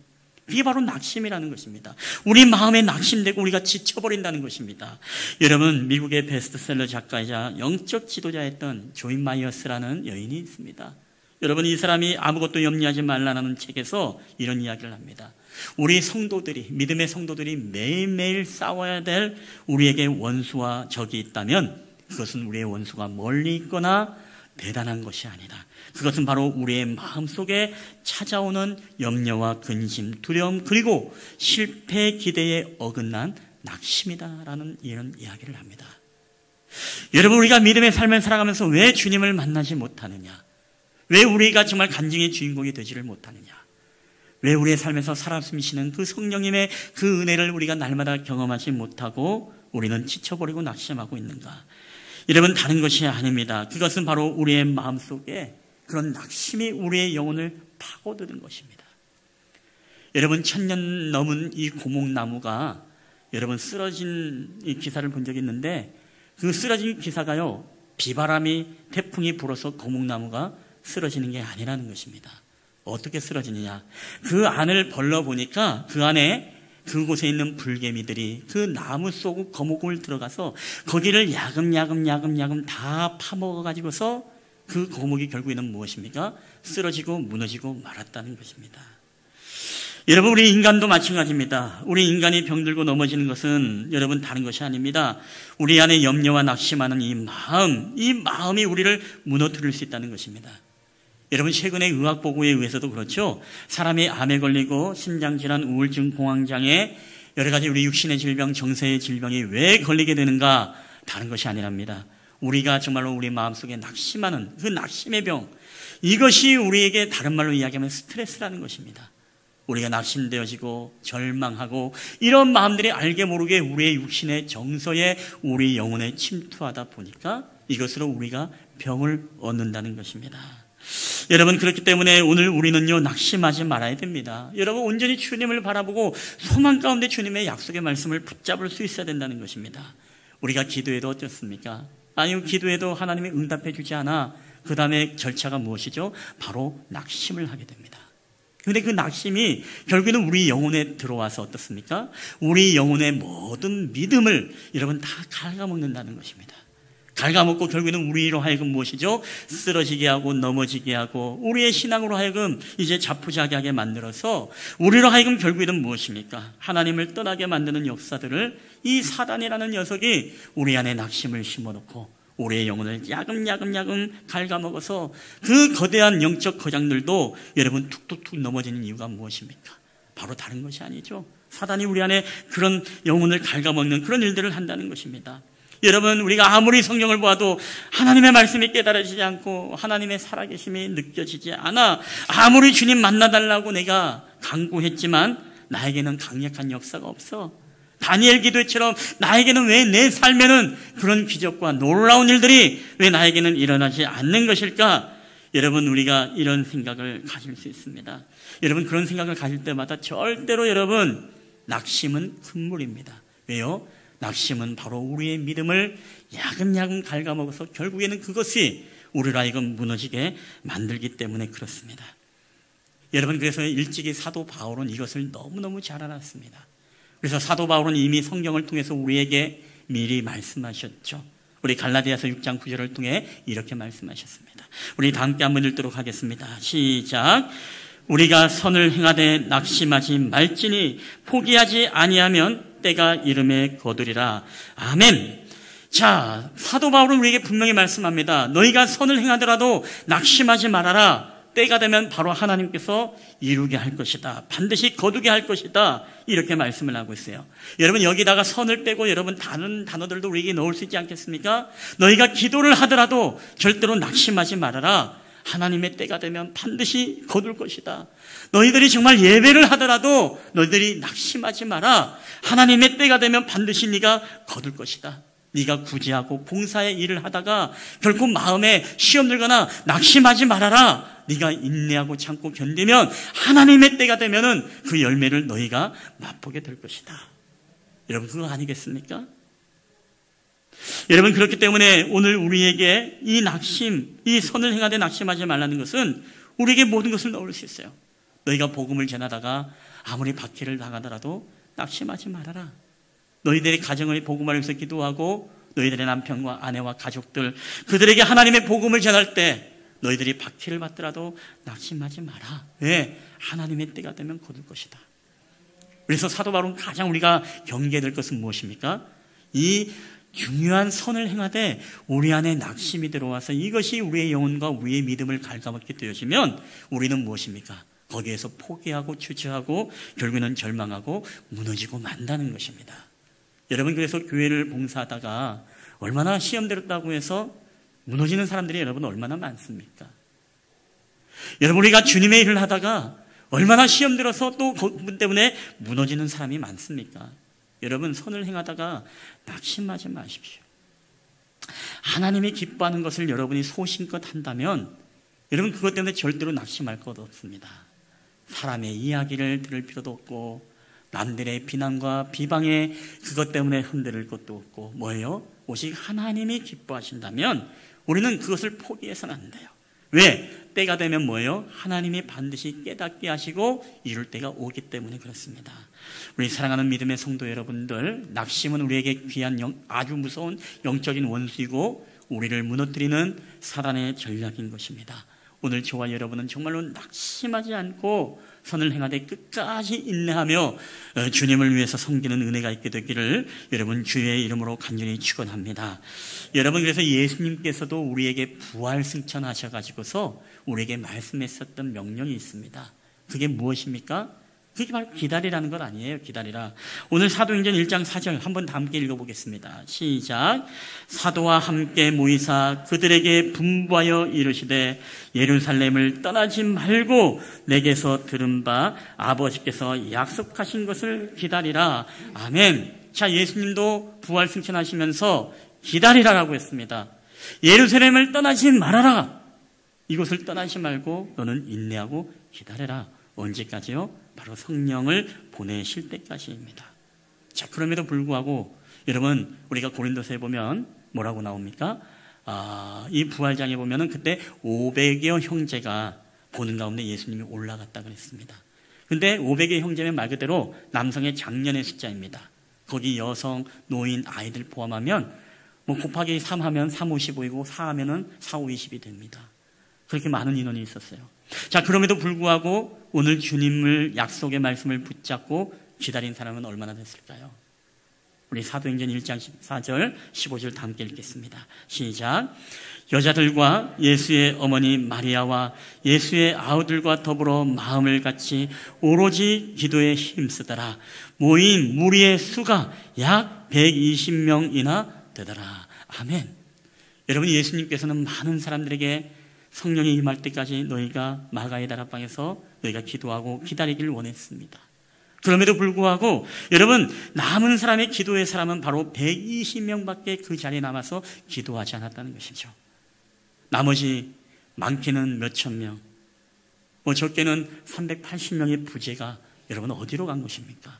이게 바로 낙심이라는 것입니다. 우리 마음에 낙심되고 우리가 지쳐버린다는 것입니다. 여러분 미국의 베스트셀러 작가이자 영적 지도자였던 조인 마이어스라는 여인이 있습니다. 여러분 이 사람이 아무것도 염려하지 말라는 책에서 이런 이야기를 합니다. 우리 성도들이 믿음의 성도들이 매일매일 싸워야 될 우리에게 원수와 적이 있다면 그것은 우리의 원수가 멀리 있거나 대단한 것이 아니다. 그것은 바로 우리의 마음속에 찾아오는 염려와 근심, 두려움 그리고 실패 기대에 어긋난 낙심이다라는 이런 이야기를 합니다. 여러분 우리가 믿음의 삶을 살아가면서 왜 주님을 만나지 못하느냐? 왜 우리가 정말 간증의 주인공이 되지를 못하느냐? 왜 우리의 삶에서 살아 숨쉬는 그 성령님의 그 은혜를 우리가 날마다 경험하지 못하고 우리는 지쳐버리고 낙심하고 있는가? 여러분 다른 것이 아닙니다. 그것은 바로 우리의 마음속에 그런 낙심이 우리의 영혼을 파고드는 것입니다. 여러분 1000년 넘은 이 고목나무가 여러분 쓰러진 이 기사를 본 적이 있는데 그 쓰러진 기사가요 비바람이 태풍이 불어서 고목나무가 쓰러지는 게 아니라는 것입니다. 어떻게 쓰러지느냐? 그 안을 벌러보니까 그 안에 그곳에 있는 불개미들이 그 나무 속 거목을 들어가서 거기를 야금야금 다 파먹어가지고서 그 거목이 결국에는 무엇입니까? 쓰러지고 무너지고 말았다는 것입니다. 여러분 우리 인간도 마찬가지입니다. 우리 인간이 병들고 넘어지는 것은 여러분 다른 것이 아닙니다. 우리 안에 염려와 낙심하는 이 마음이 우리를 무너뜨릴 수 있다는 것입니다. 여러분 최근에 의학 보고에 의해서도 그렇죠. 사람이 암에 걸리고 심장질환, 우울증, 공황장애 여러 가지 우리 육신의 질병, 정서의 질병이 왜 걸리게 되는가? 다른 것이 아니랍니다. 우리가 정말로 우리 마음속에 낙심하는 그 낙심의 병, 이것이 우리에게 다른 말로 이야기하면 스트레스라는 것입니다. 우리가 낙심되어지고 절망하고 이런 마음들이 알게 모르게 우리의 육신의 정서에 우리 영혼에 침투하다 보니까 이것으로 우리가 병을 얻는다는 것입니다. 여러분, 그렇기 때문에 오늘 우리는요, 낙심하지 말아야 됩니다. 여러분, 온전히 주님을 바라보고 소망 가운데 주님의 약속의 말씀을 붙잡을 수 있어야 된다는 것입니다. 우리가 기도해도 어떻습니까? 아니요, 기도해도 하나님이 응답해 주지 않아. 그 다음에 절차가 무엇이죠? 바로 낙심을 하게 됩니다. 그런데 그 낙심이 결국에는 우리 영혼에 들어와서 어떻습니까? 우리 영혼의 모든 믿음을 여러분 다 갉아먹는다는 것입니다. 갉아먹고 결국에는 우리로 하여금 무엇이죠? 쓰러지게 하고 넘어지게 하고 우리의 신앙으로 하여금 이제 자포자기하게 만들어서 우리로 하여금 결국에는 무엇입니까? 하나님을 떠나게 만드는 역사들을 이 사단이라는 녀석이 우리 안에 낙심을 심어놓고 우리의 영혼을 야금야금 갉아먹어서 그 거대한 영적 거장들도 여러분 툭툭툭 넘어지는 이유가 무엇입니까? 바로 다른 것이 아니죠. 사단이 우리 안에 그런 영혼을 갉아먹는 그런 일들을 한다는 것입니다. 여러분, 우리가 아무리 성경을 보아도 하나님의 말씀이 깨달아지지 않고 하나님의 살아계심이 느껴지지 않아 아무리 주님 만나달라고 내가 강구했지만 나에게는 강력한 역사가 없어. 다니엘 기도처럼 나에게는 왜 내 삶에는 그런 기적과 놀라운 일들이 왜 나에게는 일어나지 않는 것일까? 여러분, 우리가 이런 생각을 가질 수 있습니다. 여러분, 그런 생각을 가질 때마다 절대로 여러분 낙심은 금물입니다. 왜요? 낙심은 바로 우리의 믿음을 야금야금 갉아먹어서 결국에는 그것이 우리로 하여금 무너지게 만들기 때문에 그렇습니다. 여러분, 그래서 일찍이 사도 바울은 이것을 너무너무 잘 알았습니다. 그래서 사도 바울은 이미 성경을 통해서 우리에게 미리 말씀하셨죠. 우리 갈라디아서 6장 9절을 통해 이렇게 말씀하셨습니다. 우리 다 함께 한번 읽도록 하겠습니다. 시작. 우리가 선을 행하되 낙심하지 말지니 포기하지 아니하면 때가 이름에 거두리라. 아멘. 자, 사도 바울은 우리에게 분명히 말씀합니다. 너희가 선을 행하더라도 낙심하지 말아라. 때가 되면 바로 하나님께서 이루게 할 것이다. 반드시 거두게 할 것이다. 이렇게 말씀을 하고 있어요. 여러분, 여기다가 선을 빼고 여러분 다른 단어들도 우리에게 넣을 수 있지 않겠습니까? 너희가 기도를 하더라도 절대로 낙심하지 말아라. 하나님의 때가 되면 반드시 거둘 것이다. 너희들이 정말 예배를 하더라도 너희들이 낙심하지 마라. 하나님의 때가 되면 반드시 네가 거둘 것이다. 네가 구제하고 봉사의 일을 하다가 결코 마음에 시험 들거나 낙심하지 말아라. 네가 인내하고 참고 견디면 하나님의 때가 되면은 그 열매를 너희가 맛보게 될 것이다. 여러분, 그거 아니겠습니까? 여러분, 그렇기 때문에 오늘 우리에게 이 낙심, 이 선을 행하되 낙심하지 말라는 것은 우리에게 모든 것을 넣을 수 있어요. 너희가 복음을 전하다가 아무리 박해를 당하더라도 낙심하지 말아라. 너희들의 가정의 복음을 위해서 기도하고 너희들의 남편과 아내와 가족들, 그들에게 하나님의 복음을 전할 때 너희들이 박해를 받더라도 낙심하지 마라. 왜? 하나님의 때가 되면 거둘 것이다. 그래서 사도 바울은 가장 우리가 경계해야 될 것은 무엇입니까? 이 중요한 선을 행하되 우리 안에 낙심이 들어와서 이것이 우리의 영혼과 우리의 믿음을 갉아먹게 되어지면 우리는 무엇입니까? 거기에서 포기하고 주저하고 결국에는 절망하고 무너지고 만다는 것입니다. 여러분, 그래서 교회를 봉사하다가 얼마나 시험 들었다고 해서 무너지는 사람들이 여러분 얼마나 많습니까? 여러분, 우리가 주님의 일을 하다가 얼마나 시험 들어서 또 그분 때문에 무너지는 사람이 많습니까? 여러분, 선을 행하다가 낙심하지 마십시오. 하나님이 기뻐하는 것을 여러분이 소신껏 한다면 여러분 그것 때문에 절대로 낙심할 것 없습니다. 사람의 이야기를 들을 필요도 없고 남들의 비난과 비방에 그것 때문에 흔들릴 것도 없고 뭐예요? 오직 하나님이 기뻐하신다면 우리는 그것을 포기해서는 안 돼요. 왜? 때가 되면 뭐예요? 하나님이 반드시 깨닫게 하시고 이룰 때가 오기 때문에 그렇습니다. 우리 사랑하는 믿음의 성도 여러분들, 낙심은 우리에게 귀한 아주 무서운 영적인 원수이고 우리를 무너뜨리는 사단의 전략인 것입니다. 오늘 저와 여러분은 정말로 낙심하지 않고 선을 행하되 끝까지 인내하며 주님을 위해서 섬기는 은혜가 있게 되기를 여러분 주의 이름으로 간절히 축원합니다. 여러분, 그래서 예수님께서도 우리에게 부활 승천하셔가지고서 우리에게 말씀했었던 명령이 있습니다. 그게 무엇입니까? 그게 바로 기다리라는 것 아니에요. 기다리라. 오늘 사도행전 1장 4절 한번 다 함께 읽어보겠습니다. 시작. 사도와 함께 모이사 그들에게 분부하여 이르시되 예루살렘을 떠나지 말고 내게서 들은 바 아버지께서 약속하신 것을 기다리라. 아멘. 자, 예수님도 부활 승천하시면서 기다리라라고 했습니다. 예루살렘을 떠나지 말아라. 이곳을 떠나지 말고 너는 인내하고 기다려라. 언제까지요? 바로 성령을 보내실 때까지입니다. 자, 그럼에도 불구하고 여러분, 우리가 고린도서에 보면 뭐라고 나옵니까? 이 부활장에 보면은 그때 500여 형제가 보는 가운데 예수님이 올라갔다 그랬습니다. 근데 500여 형제면 말 그대로 남성의 장년의 숫자입니다. 거기 여성, 노인, 아이들 포함하면 뭐 곱하기 3 하면 3, 55이고 4 하면은 4, 5, 20이 됩니다. 그렇게 많은 인원이 있었어요. 자, 그럼에도 불구하고 오늘 주님을 약속의 말씀을 붙잡고 기다린 사람은 얼마나 됐을까요? 우리 사도행전 1장 14절, 15절 다 함께 읽겠습니다. 시작. 여자들과 예수의 어머니 마리아와 예수의 아우들과 더불어 마음을 같이 오로지 기도에 힘쓰더라. 모인 무리의 수가 약 120명이나 되더라. 아멘. 여러분, 예수님께서는 많은 사람들에게 성령이 임할 때까지 너희가 마가의 다락방에서 너희가 기도하고 기다리길 원했습니다. 그럼에도 불구하고 여러분, 남은 사람의 기도의 사람은 바로 120명밖에 그 자리에 남아서 기도하지 않았다는 것이죠. 나머지 많게는 몇천 명, 뭐 적게는 380명의 부재가 여러분 어디로 간 것입니까?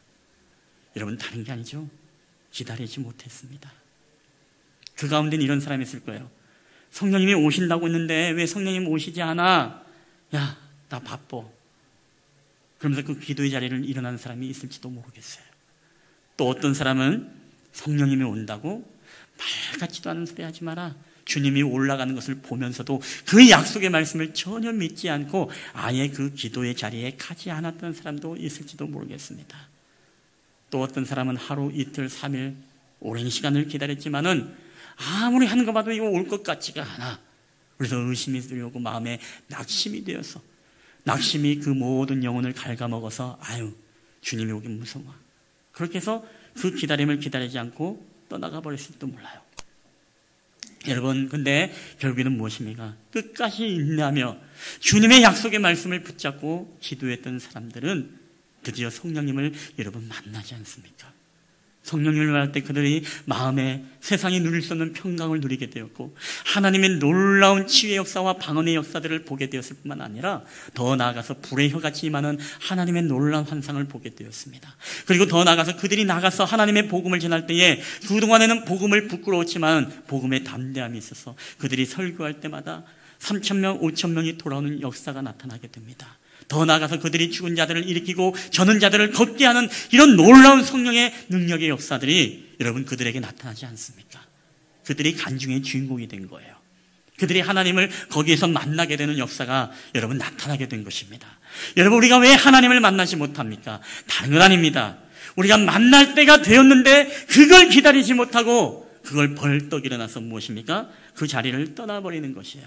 여러분, 다른 게 아니죠. 기다리지 못했습니다. 그 가운데는 이런 사람이 있을 거예요. 성령님이 오신다고 했는데 왜 성령님 오시지 않아? 야, 나 바빠. 그러면서 그 기도의 자리를 일어나는 사람이 있을지도 모르겠어요. 또 어떤 사람은 성령님이 온다고 말 같지도 않은 소리 하지 마라. 주님이 올라가는 것을 보면서도 그 약속의 말씀을 전혀 믿지 않고 아예 그 기도의 자리에 가지 않았던 사람도 있을지도 모르겠습니다. 또 어떤 사람은 하루, 이틀, 3일 오랜 시간을 기다렸지만은 아무리 하는 거 봐도 이거 올 것 같지가 않아. 그래서 의심이 들려오고 마음에 낙심이 되어서 낙심이 그 모든 영혼을 갉아먹어서 아유, 주님이 오긴 무서워. 그렇게 해서 그 기다림을 기다리지 않고 떠나가 버렸을지도 몰라요. 여러분, 근데 결국에는 무엇입니까? 끝까지 인내하며 주님의 약속의 말씀을 붙잡고 기도했던 사람들은 드디어 성령님을 여러분 만나지 않습니까? 성령님을 만날 때 그들이 마음에 세상이 누릴 수 없는 평강을 누리게 되었고 하나님의 놀라운 치유의 역사와 방언의 역사들을 보게 되었을 뿐만 아니라 더 나아가서 불의 혀같이 임하는 하나님의 놀라운 환상을 보게 되었습니다. 그리고 더 나아가서 그들이 나가서 하나님의 복음을 전할 때에 그동안에는 복음을 부끄러웠지만 복음의 담대함이 있어서 그들이 설교할 때마다 3,000명, 5,000명이 돌아오는 역사가 나타나게 됩니다. 더 나아가서 그들이 죽은 자들을 일으키고 저는 자들을 걷게 하는 이런 놀라운 성령의 능력의 역사들이 여러분 그들에게 나타나지 않습니까? 그들이 간중의 주인공이 된 거예요. 그들이 하나님을 거기에서 만나게 되는 역사가 여러분 나타나게 된 것입니다. 여러분, 우리가 왜 하나님을 만나지 못합니까? 다른 건 아닙니다. 우리가 만날 때가 되었는데 그걸 기다리지 못하고 그걸 벌떡 일어나서 무엇입니까? 그 자리를 떠나버리는 것이에요.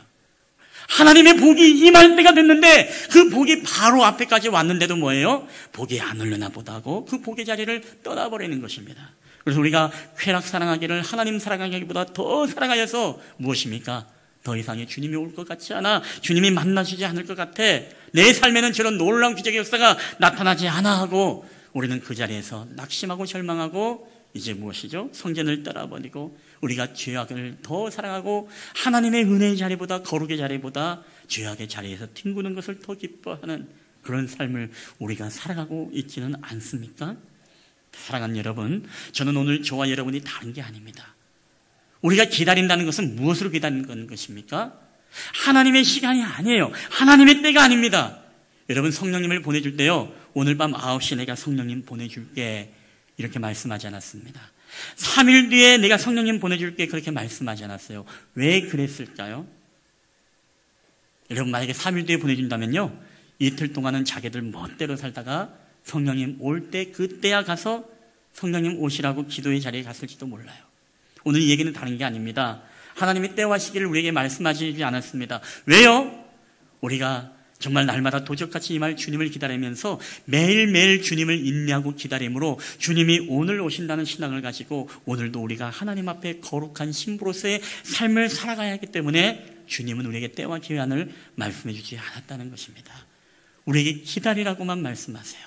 하나님의 복이 임할 때가 됐는데 그 복이 바로 앞에까지 왔는데도 뭐예요? 복이 안 올려나 보다 하고 그 복의 자리를 떠나버리는 것입니다. 그래서 우리가 쾌락 사랑하기를 하나님 사랑하기보다 더 사랑하여서 무엇입니까? 더 이상의 주님이 올 것 같지 않아. 주님이 만나주지 않을 것 같아. 내 삶에는 저런 놀라운 기적의 역사가 나타나지 않아 하고 우리는 그 자리에서 낙심하고 절망하고 이제 무엇이죠? 성전을 떠나버리고 우리가 죄악을 더 사랑하고 하나님의 은혜의 자리보다 거룩의 자리보다 죄악의 자리에서 튕구는 것을 더 기뻐하는 그런 삶을 우리가 살아가고 있지는 않습니까? 사랑하는 여러분, 저는 오늘 저와 여러분이 다른 게 아닙니다. 우리가 기다린다는 것은 무엇으로 기다리는 것입니까? 하나님의 시간이 아니에요. 하나님의 때가 아닙니다. 여러분, 성령님을 보내줄 때요, 오늘 밤 9시 내가 성령님 보내줄게 이렇게 말씀하지 않았습니다. 3일 뒤에 내가 성령님 보내줄게 그렇게 말씀하지 않았어요. 왜 그랬을까요? 여러분, 만약에 3일 뒤에 보내준다면요, 이틀 동안은 자기들 멋대로 살다가 성령님 올 때 그때야 가서 성령님 오시라고 기도의 자리에 갔을지도 몰라요. 오늘 이 얘기는 다른 게 아닙니다. 하나님의 때와 시기를 우리에게 말씀하시지 않았습니다. 왜요? 우리가 정말 날마다 도적같이 임할 주님을 기다리면서 매일매일 주님을 인내하고 기다림으로 주님이 오늘 오신다는 신앙을 가지고 오늘도 우리가 하나님 앞에 거룩한 신부로서의 삶을 살아가야 하기 때문에 주님은 우리에게 때와 기한을 말씀해 주지 않았다는 것입니다. 우리에게 기다리라고만 말씀하세요.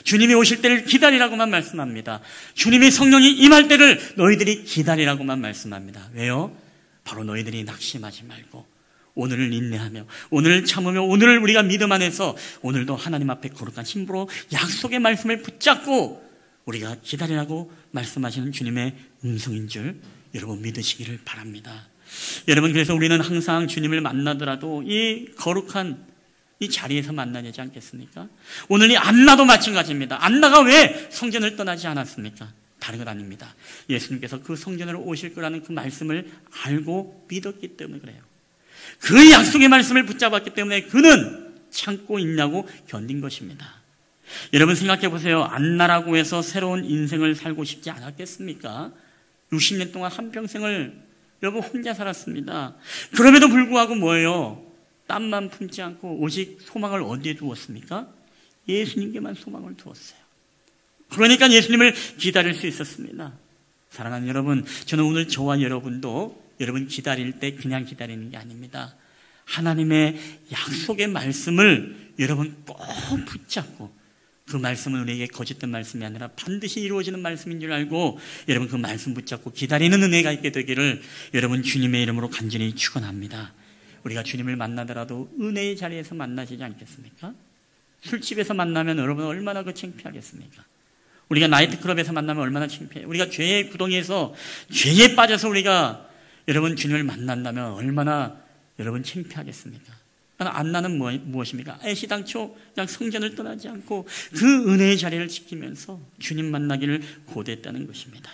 주님이 오실 때를 기다리라고만 말씀합니다. 주님이 성령이 임할 때를 너희들이 기다리라고만 말씀합니다. 왜요? 바로 너희들이 낙심하지 말고 오늘을 인내하며 오늘을 참으며 오늘을 우리가 믿음 안에서 오늘도 하나님 앞에 거룩한 신부로 약속의 말씀을 붙잡고 우리가 기다리라고 말씀하시는 주님의 음성인 줄 여러분 믿으시기를 바랍니다. 여러분, 그래서 우리는 항상 주님을 만나더라도 이 거룩한 이 자리에서 만나야 되지 않겠습니까? 오늘 이 안나도 마찬가지입니다. 안나가 왜 성전을 떠나지 않았습니까? 다른 것 아닙니다. 예수님께서 그 성전으로 오실 거라는 그 말씀을 알고 믿었기 때문에 그래요. 그 약속의 말씀을 붙잡았기 때문에 그는 참고 있냐고 견딘 것입니다. 여러분 생각해 보세요. 안나라고 해서 새로운 인생을 살고 싶지 않았겠습니까? 60년 동안 한평생을 여러분 혼자 살았습니다. 그럼에도 불구하고 뭐예요? 땀만 품지 않고 오직 소망을 어디에 두었습니까? 예수님께만 소망을 두었어요. 그러니까 예수님을 기다릴 수 있었습니다. 사랑하는 여러분, 저는 오늘 저와 여러분도 여러분 기다릴 때 그냥 기다리는 게 아닙니다. 하나님의 약속의 말씀을 여러분 꼭 붙잡고 그 말씀은 우리에게 거짓된 말씀이 아니라 반드시 이루어지는 말씀인 줄 알고 여러분 그 말씀 붙잡고 기다리는 은혜가 있게 되기를 여러분 주님의 이름으로 간절히 축원합니다. 우리가 주님을 만나더라도 은혜의 자리에서 만나시지 않겠습니까? 술집에서 만나면 여러분 얼마나 그 창피하겠습니까? 우리가 나이트클럽에서 만나면 얼마나 창피해요. 우리가 죄의 구덩이에서 죄에 빠져서 우리가 여러분 주님을 만난다면 얼마나 여러분 창피하겠습니까? 안나는 무엇입니까? 애시당초 그냥 성전을 떠나지 않고 그 은혜의 자리를 지키면서 주님 만나기를 고대했다는 것입니다.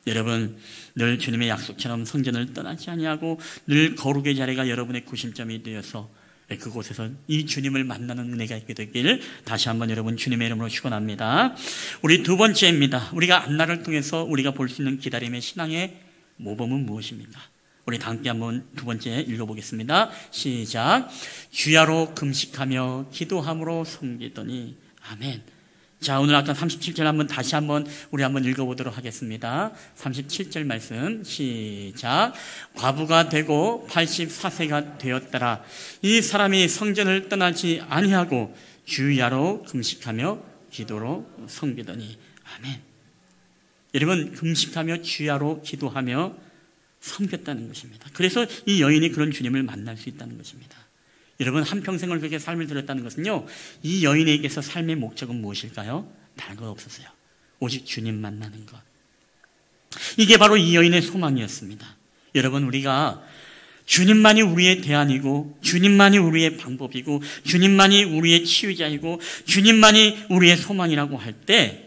여러분 늘 주님의 약속처럼 성전을 떠나지 아니하고 늘 거룩의 자리가 여러분의 구심점이 되어서 그곳에서 이 주님을 만나는 은혜가 있게 되기를 다시 한번 여러분 주님의 이름으로 축원합니다. 우리 두 번째입니다. 우리가 안나를 통해서 우리가 볼 수 있는 기다림의 신앙의 모범은 무엇입니까? 우리 다 함께 한번 두 번째 읽어보겠습니다. 시작. 주야로 금식하며 기도함으로 섬기더니 아멘. 자, 오늘 아까 37절 한번 다시 한번 우리 한번 읽어보도록 하겠습니다. 37절 말씀 시작. 과부가 되고 84세가 되었더라. 이 사람이 성전을 떠나지 아니하고 주야로 금식하며 기도로 섬기더니 아멘. 여러분 금식하며 주야로 기도하며 섬겼다는 것입니다. 그래서 이 여인이 그런 주님을 만날 수 있다는 것입니다. 여러분 한평생을 그렇게 삶을 들였다는 것은요, 이 여인에게서 삶의 목적은 무엇일까요? 다른 거 없었어요. 오직 주님 만나는 것. 이게 바로 이 여인의 소망이었습니다. 여러분 우리가 주님만이 우리의 대안이고 주님만이 우리의 방법이고 주님만이 우리의 치유자이고 주님만이 우리의 소망이라고 할 때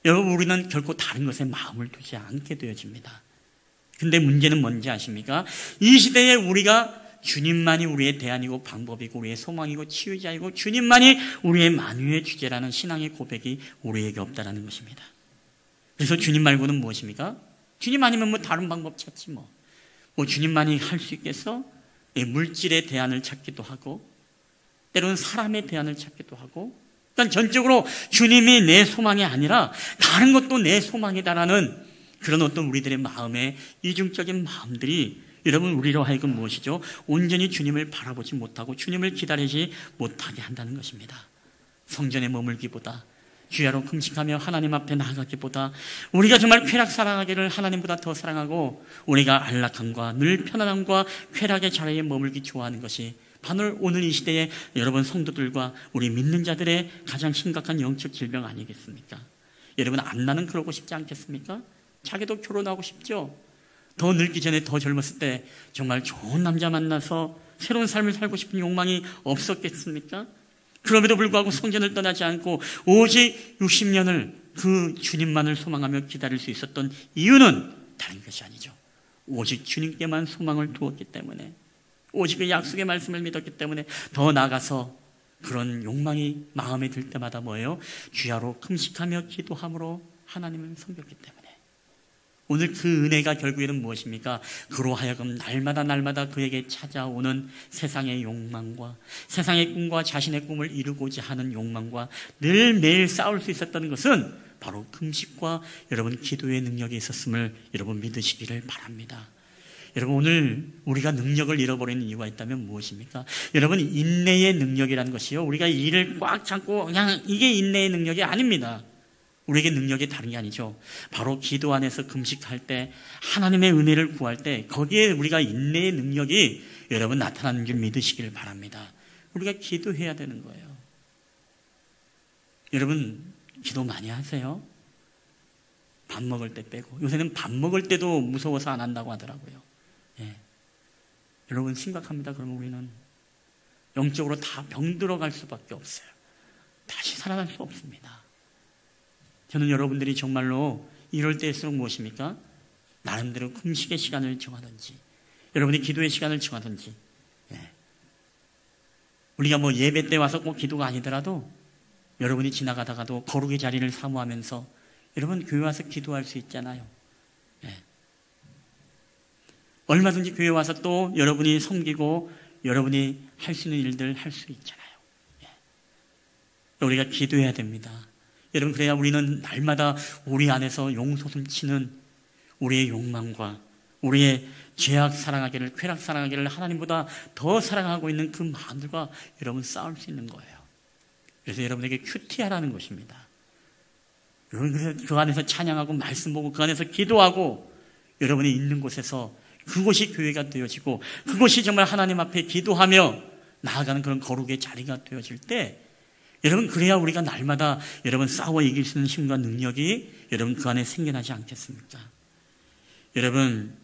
여러분 우리는 결코 다른 것에 마음을 두지 않게 되어집니다. 근데 문제는 뭔지 아십니까? 이 시대에 우리가 주님만이 우리의 대안이고 방법이고 우리의 소망이고 치유자이고 주님만이 우리의 만유의 주제라는 신앙의 고백이 우리에게 없다라는 것입니다. 그래서 주님 말고는 무엇입니까? 주님 아니면 뭐 다른 방법 찾지 뭐 주님만이 할 수 있겠어? 물질의 대안을 찾기도 하고 때로는 사람의 대안을 찾기도 하고 그러니까 전적으로 주님이 내 소망이 아니라 다른 것도 내 소망이다라는 그런 어떤 우리들의 마음의 이중적인 마음들이 여러분 우리로 하여금 무엇이죠? 온전히 주님을 바라보지 못하고 주님을 기다리지 못하게 한다는 것입니다. 성전에 머물기보다 주야로 금식하며 하나님 앞에 나아가기보다 우리가 정말 쾌락 사랑하기를 하나님보다 더 사랑하고 우리가 안락함과 늘 편안함과 쾌락의 자리에 머물기 좋아하는 것이 바로 오늘 이 시대에 여러분 성도들과 우리 믿는 자들의 가장 심각한 영적 질병 아니겠습니까? 여러분 안나는 그러고 싶지 않겠습니까? 자기도 결혼하고 싶죠? 더 늙기 전에 더 젊었을 때 정말 좋은 남자 만나서 새로운 삶을 살고 싶은 욕망이 없었겠습니까? 그럼에도 불구하고 성전을 떠나지 않고 오직 60년을 그 주님만을 소망하며 기다릴 수 있었던 이유는 다른 것이 아니죠. 오직 주님께만 소망을 두었기 때문에 오직 그 약속의 말씀을 믿었기 때문에 더 나아가서 그런 욕망이 마음에 들 때마다 뭐예요? 주야로 금식하며 기도함으로 하나님을 섬겼기 때문에 오늘 그 은혜가 결국에는 무엇입니까? 그로 하여금 날마다 그에게 찾아오는 세상의 욕망과 세상의 꿈과 자신의 꿈을 이루고자 하는 욕망과 늘 매일 싸울 수 있었던 것은 바로 금식과 여러분 기도의 능력이 있었음을 여러분 믿으시기를 바랍니다. 여러분, 오늘 우리가 능력을 잃어버리는 이유가 있다면 무엇입니까? 여러분, 인내의 능력이라는 것이요, 우리가 일을 꽉 참고 그냥 이게 인내의 능력이 아닙니다. 우리에게 능력이 다른 게 아니죠. 바로 기도 안에서 금식할 때, 하나님의 은혜를 구할 때 거기에 우리가 인내의 능력이 여러분 나타나는 줄 믿으시길 바랍니다. 우리가 기도해야 되는 거예요. 여러분, 기도 많이 하세요? 밥 먹을 때 빼고. 요새는 밥 먹을 때도 무서워서 안 한다고 하더라고요. 예. 여러분, 심각합니다. 그러면 우리는 영적으로 다 병들어갈 수밖에 없어요. 다시 살아날 수 없습니다. 저는 여러분들이 정말로 이럴 때일수록 무엇입니까? 나름대로 금식의 시간을 정하든지, 여러분이 기도의 시간을 정하든지, 예. 우리가 뭐 예배 때 와서 꼭 기도가 아니더라도 여러분이 지나가다가도 거룩의 자리를 사모하면서 여러분 교회 와서 기도할 수 있잖아요. 예. 얼마든지 교회 와서 또 여러분이 섬기고 여러분이 할 수 있는 일들 할 수 있잖아요. 예. 우리가 기도해야 됩니다. 여러분, 그래야 우리는 날마다 우리 안에서 용솟을 치는 우리의 욕망과 우리의 죄악 사랑하기를, 쾌락 사랑하기를 하나님보다 더 사랑하고 있는 그 마음들과 여러분 싸울 수 있는 거예요. 그래서 여러분에게 큐티하라는 것입니다. 여러분, 그래서 그 안에서 찬양하고 말씀 보고 그 안에서 기도하고 여러분이 있는 곳에서 그곳이 교회가 되어지고 그곳이 정말 하나님 앞에 기도하며 나아가는 그런 거룩의 자리가 되어질 때, 여러분, 그래야 우리가 날마다 여러분 싸워 이길 수 있는 힘과 능력이 여러분 그 안에 생겨나지 않겠습니까? 여러분,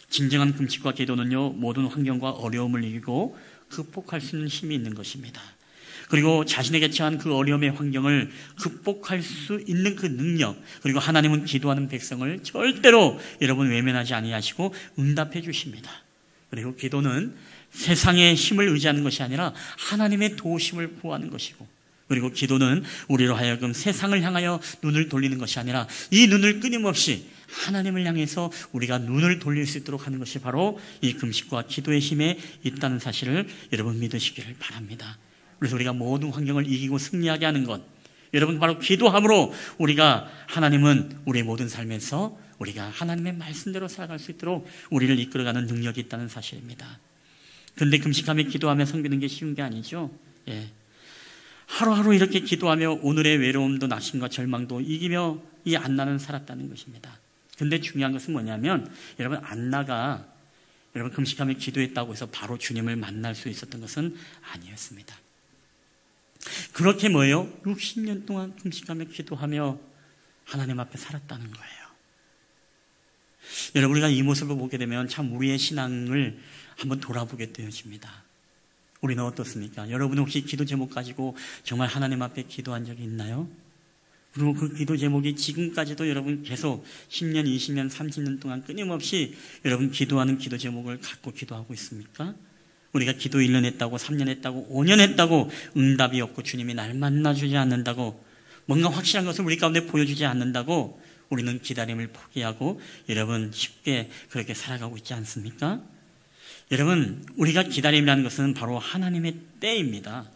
진정한 금식과 기도는요, 모든 환경과 어려움을 이기고 극복할 수 있는 힘이 있는 것입니다. 그리고 자신에게 처한 그 어려움의 환경을 극복할 수 있는 그 능력, 그리고 하나님은 기도하는 백성을 절대로 여러분 외면하지 아니하시고 응답해 주십니다. 그리고 기도는 세상의 힘을 의지하는 것이 아니라 하나님의 도우심을 구하는 것이고, 그리고 기도는 우리로 하여금 세상을 향하여 눈을 돌리는 것이 아니라 이 눈을 끊임없이 하나님을 향해서 우리가 눈을 돌릴 수 있도록 하는 것이 바로 이 금식과 기도의 힘에 있다는 사실을 여러분 믿으시기를 바랍니다. 그래서 우리가 모든 환경을 이기고 승리하게 하는 것, 여러분 바로 기도함으로 우리가 하나님은 우리의 모든 삶에서 우리가 하나님의 말씀대로 살아갈 수 있도록 우리를 이끌어가는 능력이 있다는 사실입니다. 그런데 금식하며 기도하며 섬기는 게 쉬운 게 아니죠. 예. 하루하루 이렇게 기도하며 오늘의 외로움도 낙심과 절망도 이기며 이 안나는 살았다는 것입니다. 그런데 중요한 것은 뭐냐면, 여러분, 안나가 여러분 금식하며 기도했다고 해서 바로 주님을 만날 수 있었던 것은 아니었습니다. 그렇게 뭐예요? 60년 동안 금식하며 기도하며 하나님 앞에 살았다는 거예요. 여러분, 우리가 이 모습을 보게 되면 참 우리의 신앙을 한번 돌아보게 되어집니다. 우리는 어떻습니까? 여러분 혹시 기도 제목 가지고 정말 하나님 앞에 기도한 적이 있나요? 그리고 그 기도 제목이 지금까지도 여러분 계속 10년, 20년, 30년 동안 끊임없이 여러분 기도하는 기도 제목을 갖고 기도하고 있습니까? 우리가 기도 1년 했다고, 3년 했다고, 5년 했다고 응답이 없고 주님이 날 만나주지 않는다고, 뭔가 확실한 것을 우리 가운데 보여주지 않는다고 우리는 기다림을 포기하고 여러분 쉽게 그렇게 살아가고 있지 않습니까? 여러분, 우리가 기다림이라는 것은 바로 하나님의 때입니다.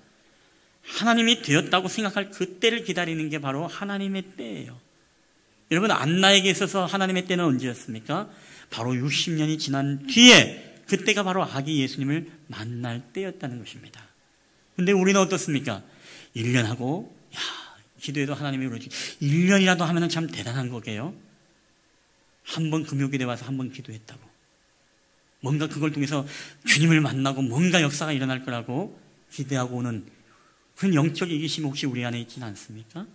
하나님이 되었다고 생각할 그 때를 기다리는 게 바로 하나님의 때예요. 여러분, 안나에게 있어서 하나님의 때는 언제였습니까? 바로 60년이 지난 뒤에, 그때가 바로 아기 예수님을 만날 때였다는 것입니다. 근데 우리는 어떻습니까? 1년 하고, 기도해도 하나님이 그러지. 1년이라도 하면 참 대단한 거게요. 한 번 금요기대 와서 한 번 기도했다고. 뭔가 그걸 통해서 주님을 만나고 뭔가 역사가 일어날 거라고 기대하고 오는 그런 영적 이기심이 혹시 우리 안에 있지는 않습니까?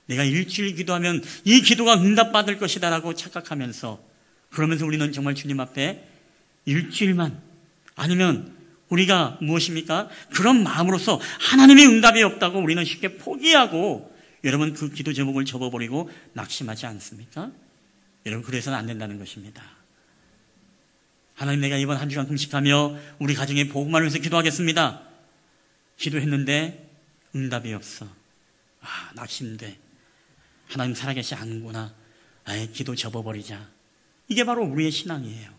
내가 일주일 기도하면 이 기도가 응답받을 것이다 라고 착각하면서, 그러면서 우리는 정말 주님 앞에 일주일만, 아니면 우리가 무엇입니까? 그런 마음으로서 하나님의 응답이 없다고 우리는 쉽게 포기하고 여러분 그 기도 제목을 접어버리고 낙심하지 않습니까? 여러분, 그래서는 안 된다는 것입니다. 하나님, 내가 이번 한 주간 금식하며 우리 가정의 복음을 위해서 기도하겠습니다. 기도했는데 응답이 없어. 낙심돼. 하나님 살아계시 않는구나. 기도 접어버리자. 이게 바로 우리의 신앙이에요.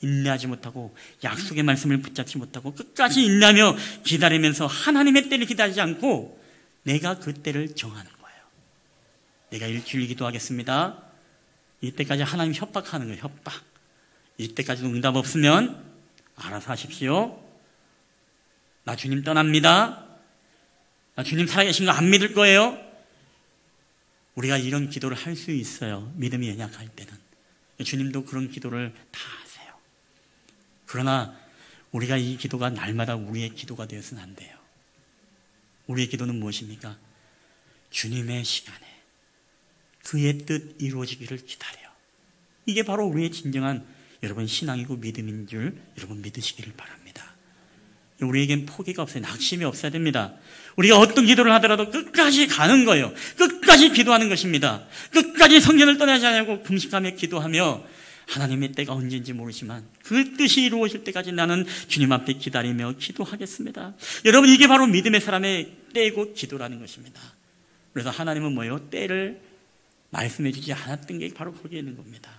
인내하지 못하고 약속의 말씀을 붙잡지 못하고 끝까지 인내하며 기다리면서 하나님의 때를 기다리지 않고 내가 그 때를 정하는 거예요. 내가 일주일 기도하겠습니다. 이때까지 하나님 협박하는 거예요. 협박. 이때까지도 응답 없으면 알아서 하십시오. 나 주님 떠납니다. 나 주님 살아계신 거 안 믿을 거예요. 우리가 이런 기도를 할 수 있어요. 믿음이 연약할 때는. 주님도 그런 기도를 다 하세요. 그러나 우리가 이 기도가 날마다 우리의 기도가 되어서는 안 돼요. 우리의 기도는 무엇입니까? 주님의 시간에 그의 뜻 이루어지기를 기다려. 이게 바로 우리의 진정한 여러분 신앙이고 믿음인 줄 여러분 믿으시기를 바랍니다. 우리에겐 포기가 없어요. 낙심이 없어야 됩니다. 우리가 어떤 기도를 하더라도 끝까지 가는 거예요. 끝까지 기도하는 것입니다. 끝까지 성전을 떠나지 않고 금식하며 기도하며 하나님의 때가 언제인지 모르지만 그 뜻이 이루어질 때까지 나는 주님 앞에 기다리며 기도하겠습니다. 여러분 이게 바로 믿음의 사람의 때이고 기도라는 것입니다. 그래서 하나님은 뭐예요? 때를 말씀해 주지 않았던 게 바로 거기에 있는 겁니다.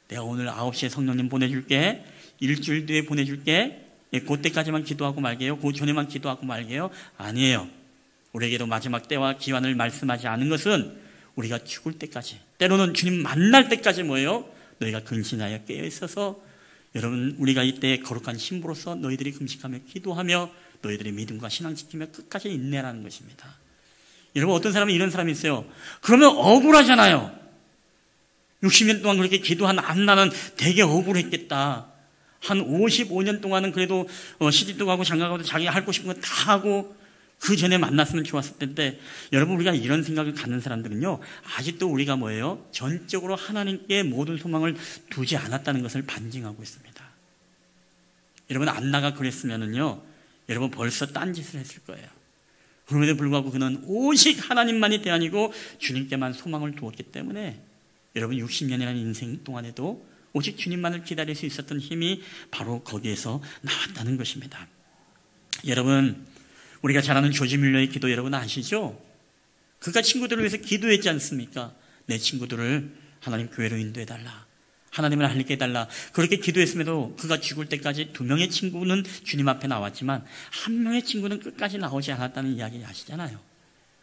내가 오늘 9시에 성령님 보내줄게. 일주일 뒤에 보내줄게. 그때까지만 기도하고 말게요. 그 전에만 기도하고 말게요. 아니에요. 우리에게도 마지막 때와 기한을 말씀하지 않은 것은 우리가 죽을 때까지, 때로는 주님 만날 때까지 뭐예요? 너희가 근신하여 깨어있어서 여러분 우리가 이때 거룩한 신부로서 너희들이 금식하며 기도하며 너희들의 믿음과 신앙 지키며 끝까지 인내라는 것입니다. 여러분 어떤 사람은 이런 사람이 있어요. 그러면 억울하잖아요. 60년 동안 그렇게 기도한 안나는 되게 억울했겠다. 한 55년 동안은 그래도 시집도 가고 장가가도 자기가 하고 싶은 거 다 하고 그 전에 만났으면 좋았을 텐데 여러분 우리가 이런 생각을 갖는 사람들은요 아직도 우리가 뭐예요? 전적으로 하나님께 모든 소망을 두지 않았다는 것을 반증하고 있습니다. 여러분 안나가 그랬으면은요 여러분 벌써 딴짓을 했을 거예요. 그럼에도 불구하고 그는 오직 하나님만이 대안이고 주님께만 소망을 두었기 때문에 여러분 60년이라는 인생 동안에도 오직 주님만을 기다릴 수 있었던 힘이 바로 거기에서 나왔다는 것입니다. 여러분 우리가 잘 아는 조지 뮬러의 기도 여러분 아시죠? 그가 친구들을 위해서 기도했지 않습니까? 내 친구들을 하나님 교회로 인도해달라. 하나님을 알리게 해달라. 그렇게 기도했음에도 그가 죽을 때까지 2명의 친구는 주님 앞에 나왔지만 1명의 친구는 끝까지 나오지 않았다는 이야기 아시잖아요.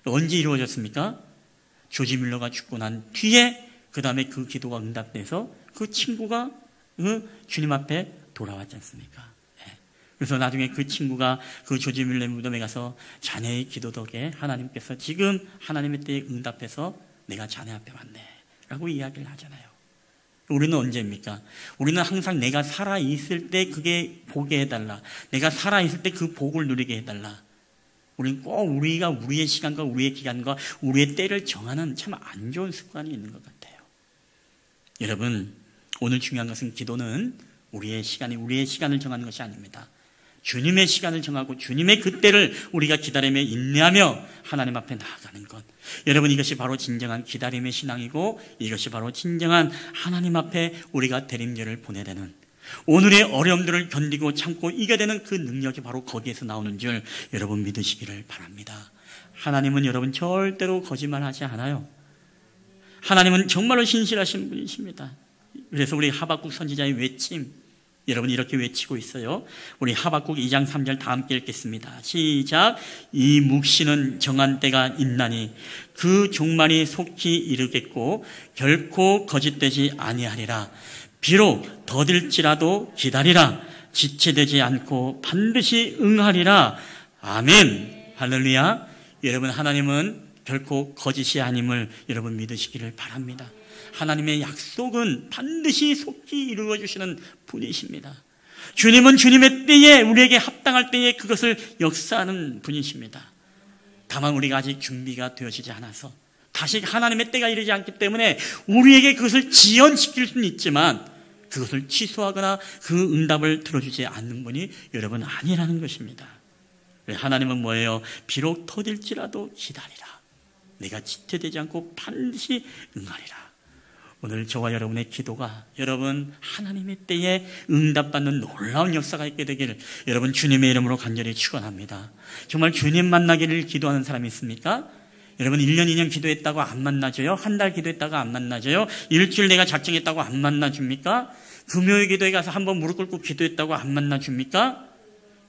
언제 이루어졌습니까? 조지 뮬러가 죽고 난 뒤에 그 다음에 그 기도가 응답돼서 그 친구가 주님 앞에 돌아왔지 않습니까? 그래서 나중에 그 친구가 그 조지 뮬러 무덤에 가서 자네의 기도 덕에 하나님께서 지금 하나님의 때에 응답해서 내가 자네 앞에 왔네 라고 이야기를 하잖아요. 우리는 언제입니까? 우리는 항상 내가 살아있을 때 그게 보게 해달라. 내가 살아있을 때 그 복을 누리게 해달라. 우리는 꼭 우리가 우리의 시간과 우리의 기간과 우리의 때를 정하는 참 안 좋은 습관이 있는 것 같아요. 여러분 오늘 중요한 것은 기도는 우리의 시간을 정하는 것이 아닙니다. 주님의 시간을 정하고 주님의 그때를 우리가 기다리며 인내하며 하나님 앞에 나아가는 것. 여러분 이것이 바로 진정한 기다림의 신앙이고 이것이 바로 진정한 하나님 앞에 우리가 대림절을 보내야 되는 오늘의 어려움들을 견디고 참고 이겨야 되는 그 능력이 바로 거기에서 나오는 줄 여러분 믿으시기를 바랍니다. 하나님은 여러분 절대로 거짓말하지 않아요. 하나님은 정말로 신실하신 분이십니다. 그래서 우리 하박국 선지자의 외침 여러분 이렇게 외치고 있어요. 우리 하박국 2장 3절 다 함께 읽겠습니다. 시작. 이 묵시는 정한 때가 있나니 그 종말이 속히 이르겠고 결코 거짓되지 아니하리라. 비록 더딜지라도 기다리라. 지체되지 않고 반드시 응하리라. 아멘. 할렐루야. 여러분 하나님은 결코 거짓이 아님을 여러분 믿으시기를 바랍니다. 하나님의 약속은 반드시 속히 이루어주시는 분이십니다. 주님은 주님의 때에 우리에게 합당할 때에 그것을 역사하는 분이십니다. 다만 우리가 아직 준비가 되어지지 않아서 다시 하나님의 때가 이르지 않기 때문에 우리에게 그것을 지연시킬 수는 있지만 그것을 취소하거나 그 응답을 들어주지 않는 분이 여러분 아니라는 것입니다. 하나님은 뭐예요? 비록 더딜지라도 기다리라. 내가 지체되지 않고 반드시 응하리라. 오늘 저와 여러분의 기도가 여러분 하나님의 때에 응답받는 놀라운 역사가 있게 되기를 여러분 주님의 이름으로 간절히 축원합니다. 정말 주님 만나기를 기도하는 사람이 있습니까? 여러분 1년 2년 기도했다고 안 만나줘요? 한 달 기도했다고 안 만나줘요? 일주일 내가 작정했다고 안 만나줍니까? 금요일 기도에 가서 한번 무릎 꿇고 기도했다고 안 만나줍니까?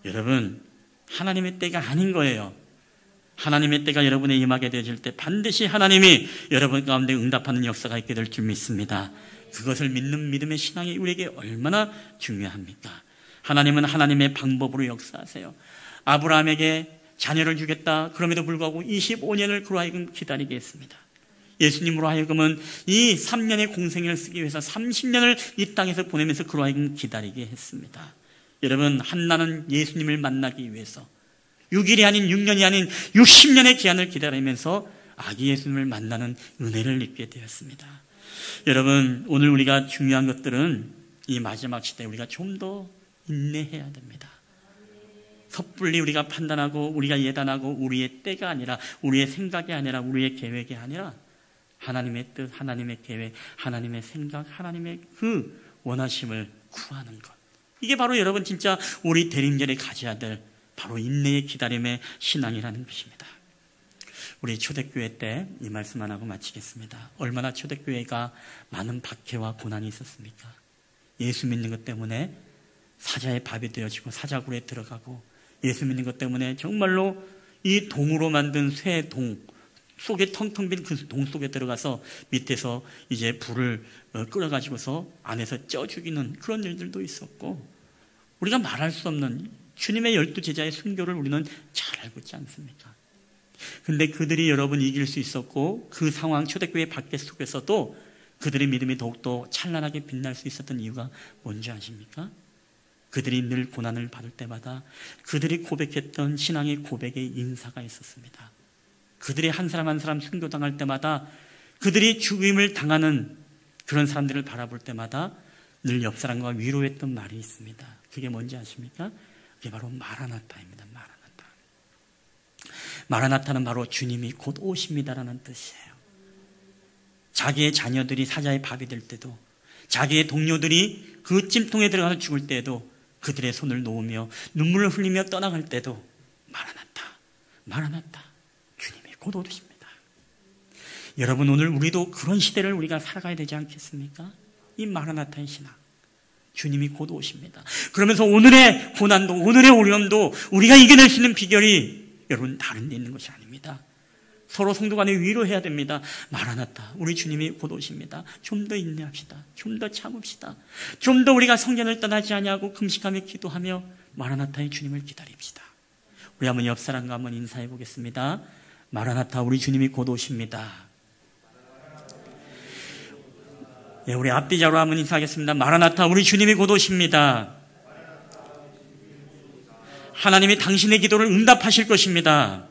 여러분 하나님의 때가 아닌 거예요. 하나님의 때가 여러분의 임하게 되어질 때 반드시 하나님이 여러분 가운데 응답하는 역사가 있게 될 줄 믿습니다. 그것을 믿는 믿음의 신앙이 우리에게 얼마나 중요합니까? 하나님은 하나님의 방법으로 역사하세요. 아브라함에게 자녀를 주겠다. 그럼에도 불구하고 25년을 그로 하여금 기다리게 했습니다. 예수님으로 하여금은 이 3년의 공생애를 쓰기 위해서 30년을 이 땅에서 보내면서 그로 하여금 기다리게 했습니다. 여러분 한나는 예수님을 만나기 위해서 6일이 아닌 6년이 아닌 60년의 기한을 기다리면서 아기 예수님을 만나는 은혜를 입게 되었습니다. 여러분 오늘 우리가 중요한 것들은 이 마지막 시대에 우리가 좀 더 인내해야 됩니다. 섣불리 우리가 판단하고 우리가 예단하고 우리의 때가 아니라 우리의 생각이 아니라 우리의 계획이 아니라 하나님의 뜻, 하나님의 계획, 하나님의 생각, 하나님의 그 원하심을 구하는 것. 이게 바로 여러분 진짜 우리 대림절에 가져야 될 바로 인내의 기다림의 신앙이라는 것입니다. 우리 초대교회 때 이 말씀 안 하고 마치겠습니다. 얼마나 초대교회가 많은 박해와 고난이 있었습니까? 예수 믿는 것 때문에 사자의 밥이 되어지고 사자굴에 들어가고 예수 믿는 것 때문에 정말로 이 동으로 만든 쇠 동 속에 텅텅 빈 그 동 속에 들어가서 밑에서 이제 불을 끌어가지고서 안에서 쪄 죽이는 그런 일들도 있었고 우리가 말할 수 없는 주님의 12제자의 순교를 우리는 잘 알고 있지 않습니까? 근데 그들이 여러분 이길 수 있었고 그 상황 초대교회 밖에 속에서도 그들의 믿음이 더욱더 찬란하게 빛날 수 있었던 이유가 뭔지 아십니까? 그들이 늘 고난을 받을 때마다 그들이 고백했던 신앙의 고백의 인사가 있었습니다. 그들이 한 사람 한 사람 순교당할 때마다 그들이 죽임을 당하는 그런 사람들을 바라볼 때마다 늘 옆 사람과 위로했던 말이 있습니다. 그게 뭔지 아십니까? 그게 바로 마라나타입니다. 마라나타. 마라나타는 바로 주님이 곧 오십니다라는 뜻이에요. 자기의 자녀들이 사자의 밥이 될 때도 자기의 동료들이 그 찜통에 들어가서 죽을 때에도 그들의 손을 놓으며 눈물을 흘리며 떠나갈 때도 마라나타, 마라나타, 주님이 곧 오십니다. 여러분 오늘 우리도 그런 시대를 우리가 살아가야 되지 않겠습니까? 이 마라나타의 신앙, 주님이 곧 오십니다. 그러면서 오늘의 고난도 오늘의 어려움도 우리가 이겨낼 수 있는 비결이 여러분 다른 데 있는 것이 아닙니다. 서로 성도 간에 위로해야 됩니다. 마라나타, 우리 주님이 곧 오십니다. 좀 더 인내합시다. 좀 더 참읍시다. 좀 더 우리가 성전을 떠나지 아니하고 금식하며 기도하며 마라나타의 주님을 기다립시다. 우리 한번 옆 사람과 한번 인사해 보겠습니다. 마라나타, 우리 주님이 곧 오십니다. 예, 우리 앞뒤자로 한번 인사하겠습니다. 마라나타, 우리 주님이 곧 오십니다. 하나님이 당신의 기도를 응답하실 것입니다.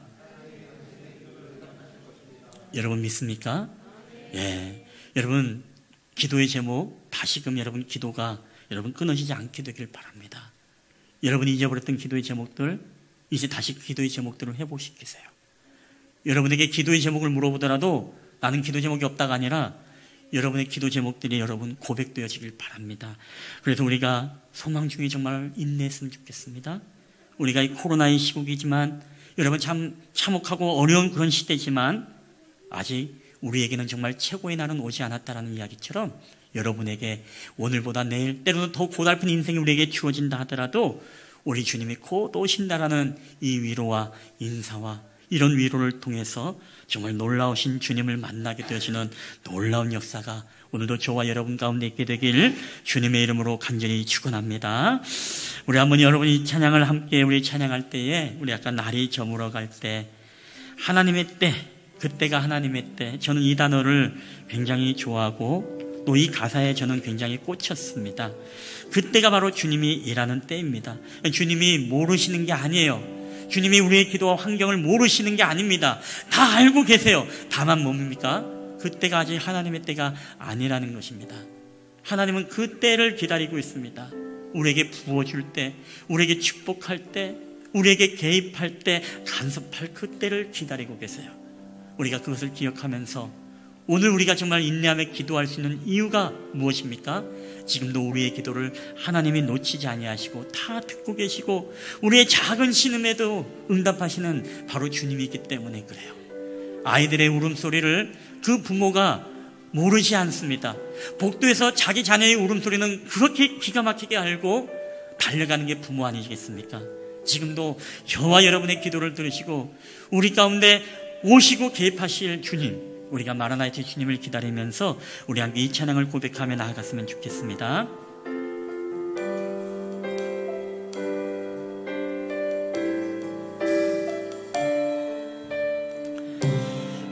여러분 믿습니까? 예. 여러분 기도의 제목 다시금 여러분 기도가 여러분 끊어지지 않게 되길 바랍니다. 여러분이 잊어버렸던 기도의 제목들 이제 다시 기도의 제목들을 해보시겠어요. 여러분에게 기도의 제목을 물어보더라도 나는 기도 제목이 없다가 아니라 여러분의 기도 제목들이 여러분 고백되어지길 바랍니다. 그래서 우리가 소망 중에 정말 인내했으면 좋겠습니다. 우리가 이 코로나의 시국이지만 여러분 참 참혹하고 어려운 그런 시대지만 아직 우리에게는 정말 최고의 날은 오지 않았다라는 이야기처럼 여러분에게 오늘보다 내일 때로는 더 고달픈 인생이 우리에게 주어진다 하더라도 우리 주님이 곧 오신다라는 이 위로와 인사와 이런 위로를 통해서 정말 놀라우신 주님을 만나게 되어지는 놀라운 역사가 오늘도 저와 여러분 가운데 있게 되길 주님의 이름으로 간절히 축원합니다. 우리 한번 여러분이 찬양을 함께 우리 찬양할 때에 우리 약간 날이 저물어 갈 때 하나님의 때, 그때가 하나님의 때, 저는 이 단어를 굉장히 좋아하고 또 이 가사에 저는 굉장히 꽂혔습니다. 그때가 바로 주님이 일하는 때입니다. 주님이 모르시는 게 아니에요. 주님이 우리의 기도와 환경을 모르시는 게 아닙니다. 다 알고 계세요. 다만 뭡니까? 그때가 아직 하나님의 때가 아니라는 것입니다. 하나님은 그 때를 기다리고 있습니다. 우리에게 부어줄 때, 우리에게 축복할 때, 우리에게 개입할 때, 간섭할 그 때를 기다리고 계세요. 우리가 그것을 기억하면서 오늘 우리가 정말 인내하며 기도할 수 있는 이유가 무엇입니까? 지금도 우리의 기도를 하나님이 놓치지 아니하시고 다 듣고 계시고 우리의 작은 신음에도 응답하시는 바로 주님이기 때문에 그래요. 아이들의 울음소리를 그 부모가 모르지 않습니다. 복도에서 자기 자녀의 울음소리는 그렇게 기가 막히게 알고 달려가는 게 부모 아니겠습니까? 지금도 저와 여러분의 기도를 들으시고 우리 가운데 오시고 개입하실 주님, 우리가 마라나이트 주님을 기다리면서 우리 함께 이 찬양을 고백하며 나아갔으면 좋겠습니다.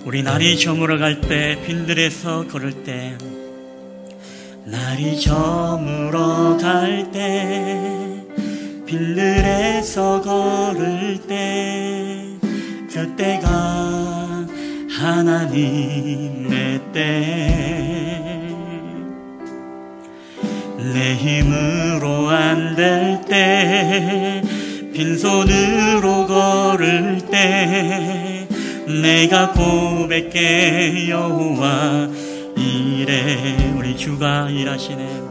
우리 날이 저물어갈 때, 빈들에서 걸을 때, 날이 저물어갈 때, 빈들에서 걸을 때, 그때가 하나님의 때. 내 힘으로 안 될 때, 빈손으로 걸을 때, 내가 고백해 여호와 이래. 우리 주가 일하시네.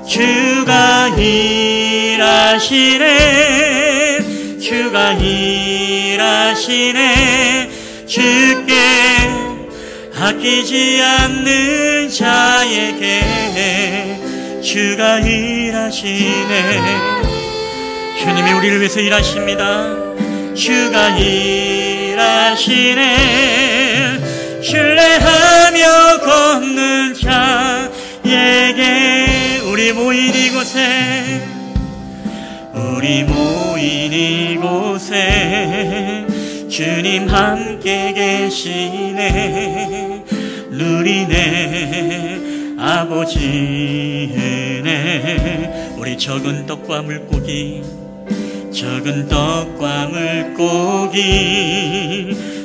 주가 일하시네. 주가 일하시네. 주께 아끼지 않는 자에게 주가 일하시네. 주님이 우리를 위해서 일하십니다. 주가 일하시네. 신뢰하며 걷는 자에게 우리 모인 이곳에 주님 함께 계시네. 누리네 아버지 은혜. 우리 적은 떡과 물고기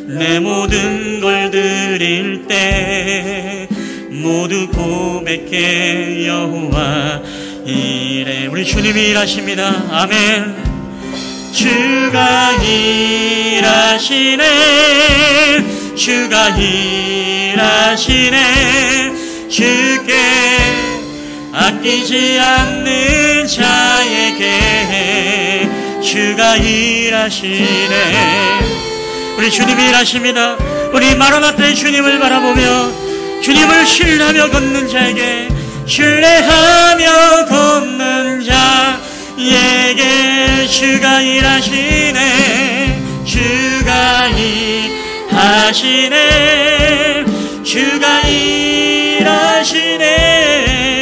내 모든 걸 드릴 때 모두 고백해 여호와 이래. 우리 주님이 일하십니다. 아멘. 주가 일하시네. 주가 일하시네. 주께 아끼지 않는 자에게 주가 일하시네. 우리 주님이 일하십니다. 우리 마라나타의 주님을 바라보며 주님을 신뢰하며 걷는 자에게, 신뢰하며 걷는 자에게 주가 일하시네. 주가 일하시네. 주가 일하시네.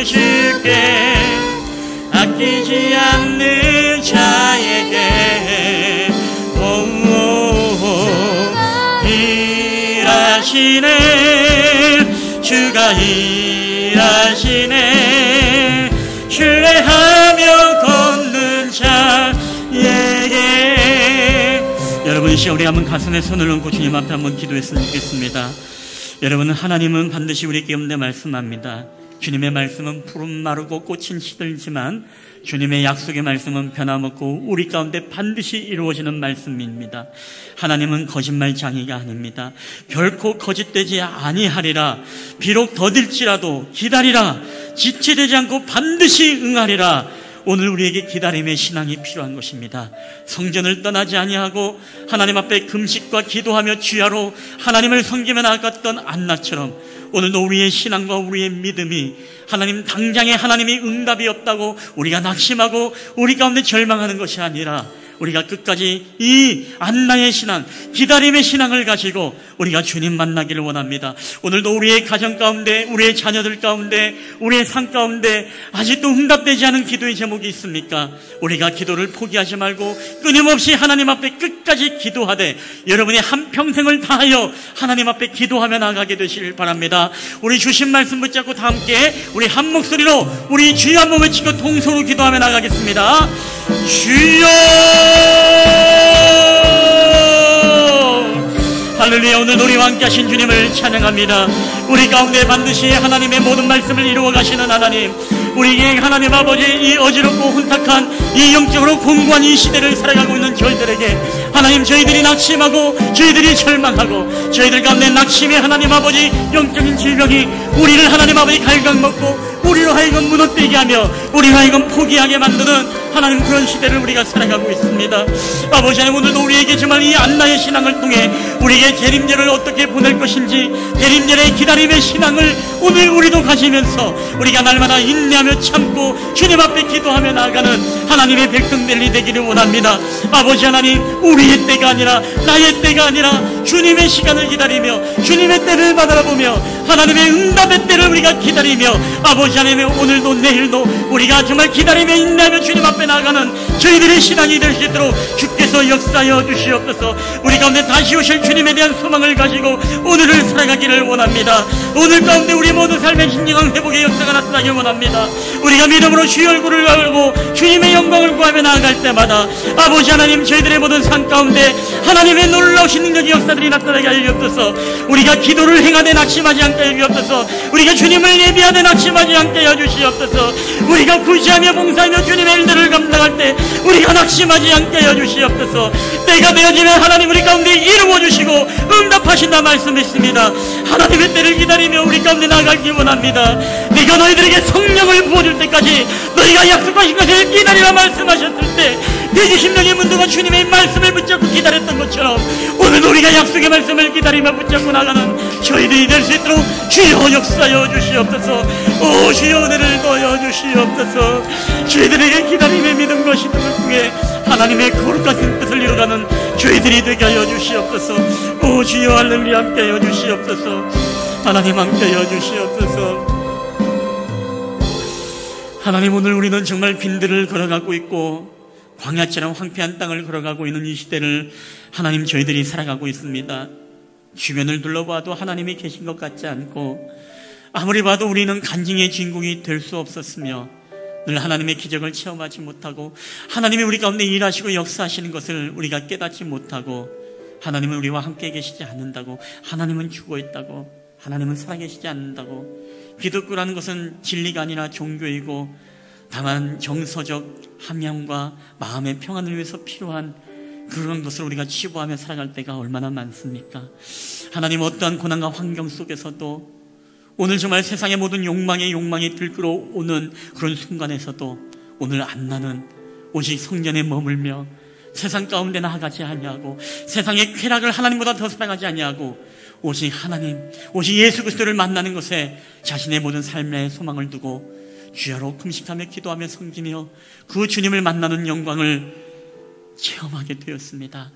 주께 아끼지 않는 자에게 일하시네. 주가 일하시네. 신뢰하며 걷는 자에게. 여러분, 이 시간 우리 한번 가슴에 손을 얹고 주님 앞에 한번 기도했으면 좋겠습니다. 여러분, 하나님은 반드시 우리 가운데 말씀합니다. 주님의 말씀은 푸른 마르고 꽃은 시들지만 주님의 약속의 말씀은 변함없고 우리 가운데 반드시 이루어지는 말씀입니다. 하나님은 거짓말장이가 아닙니다. 결코 거짓되지 아니하리라. 비록 더딜지라도 기다리라. 지체되지 않고 반드시 응하리라. 오늘 우리에게 기다림의 신앙이 필요한 것입니다. 성전을 떠나지 아니하고 하나님 앞에 금식과 기도하며 주야로 하나님을 섬기며 나아갔던 안나처럼 오늘도 우리의 신앙과 우리의 믿음이 하나님 당장에 하나님이 응답이 없다고 우리가 낙심하고 우리 가운데 절망하는 것이 아니라 우리가 끝까지 이 안나의 신앙, 기다림의 신앙을 가지고 우리가 주님 만나기를 원합니다. 오늘도 우리의 가정 가운데, 우리의 자녀들 가운데, 우리의 삶 가운데 아직도 응답되지 않은 기도의 제목이 있습니까? 우리가 기도를 포기하지 말고 끊임없이 하나님 앞에 끝까지 기도하되 여러분의 한평생을 다하여 하나님 앞에 기도하며 나가게 되시길 바랍니다. 우리 주신 말씀 붙잡고 다 함께 우리 한 목소리로 우리 주여 한 몸을 치고 통소로 기도하며 나가겠습니다. 주여! 할렐루야. 오늘 우리와 함께 하신 주님을 찬양합니다. 우리 가운데 반드시 하나님의 모든 말씀을 이루어 가시는 하나님, 우리에게 하나님 아버지 이 어지럽고 혼탁한 이 영적으로 공고한 이 시대를 살아가고 있는 저희들에게 하나님, 저희들이 낙심하고 저희들이 절망하고 저희들 가운데 낙심의 하나님 아버지 영적인 질병이 우리를 하나님 아버지 갈각먹고 우리로 하여금 무너뜨리게 하며 우리로 하여금 포기하게 만드는 하나님 그런 시대를 우리가 살아가고 있습니다. 아버지 하나님, 오늘도 우리에게 정말 이 안나의 신앙을 통해 우리에게 재림절을 어떻게 보낼 것인지, 재림절의 기다림의 신앙을 오늘 우리도 가지면서 우리가 날마다 인내하며 참고 주님 앞에 기도하며 나아가는 하나님의 백성들이 되기를 원합니다. 아버지 하나님, 우리의 때가 아니라 나의 때가 아니라 주님의 시간을 기다리며 주님의 때를 바라보며 하나님의 응답의 때를 우리가 기다리며 아버지 하나님, 오늘도 내일도 우리가 정말 기다리며 인내하며 주님 앞에 나아가는 저희들의 신앙이 될 수 있도록 주께서 역사하여 주시옵소서. 우리 가운데 다시 오실 주님에 대한 소망을 가지고 오늘을 살아가기를 원합니다. 오늘 가운데 우리 모든 삶의 진정한 회복의 역사가 나타나길 원합니다. 우리가 믿음으로 주의 얼굴을 알고 주님의 영광을 구하며 나아갈 때마다 아버지 하나님, 저희들의 모든 삶 가운데 하나님의 놀라우신 능력의 역사들이 나타나게 하여 주옵소서. 우리가 기도를 행하되 낙심하지 않게 하여 주옵소서. 우리가 주님을 예비하되 낙심하지 않게 하여 주시옵소서. 우리가 구시하며 봉사하며 주님의 일들을 감당할 때 우리가 낙심하지 않게 하여 주시옵소서. 때가 되어지면 하나님 우리 가운데 이루어 주시고 응답하신다 말씀했습니다. 하나님의 때를 기다리며 우리 가운데 나아가길 원합니다. 네가 너희들에게 성령을 부어줄 때까지 너희가 약속하신 것을 기다리라 말씀하셨을 때 돼지 심령의 문도가 주님의 말씀을 붙잡고 기다렸던 것처럼 오늘 우리가 약속의 말씀을 기다리며 붙잡고 나가는 저희들이 될 수 있도록 주여 역사여 주시옵소서. 오 주여 은혜를 더여 주시옵소서. 저희들에게 기다림의 믿음과 신앙을 통해 하나님의 거룩 같은 뜻을 이루어가는 저희들이 되게 하여 주시옵소서. 오 주여 할렐루야, 함께 하여 주시옵소서. 하나님 함께 하여 주시옵소서. 하나님, 오늘 우리는 정말 빈들을 걸어가고 있고 광야처럼 황폐한 땅을 걸어가고 있는 이 시대를 하나님 저희들이 살아가고 있습니다. 주변을 둘러봐도 하나님이 계신 것 같지 않고 아무리 봐도 우리는 간증의 주인공이 될 수 없었으며 늘 하나님의 기적을 체험하지 못하고 하나님이 우리 가운데 일하시고 역사하시는 것을 우리가 깨닫지 못하고 하나님은 우리와 함께 계시지 않는다고, 하나님은 죽어 있다고, 하나님은 살아계시지 않는다고, 기독교라는 것은 진리가 아니라 종교이고 다만 정서적 함양과 마음의 평안을 위해서 필요한 그런 것을 우리가 치부하며 살아갈 때가 얼마나 많습니까? 하나님, 어떠한 고난과 환경 속에서도 오늘 정말 세상의 모든 욕망이 들끓어오는 그런 순간에서도 오늘 안나는 오직 성전에 머물며 세상 가운데 나아가지 아니하고 세상의 쾌락을 하나님보다 더 사랑하지 아니하고 오직 하나님, 오직 예수 그리스도를 만나는 것에 자신의 모든 삶의 소망을 두고 주야로 금식하며 기도하며 섬기며 그 주님을 만나는 영광을 체험하게 되었습니다.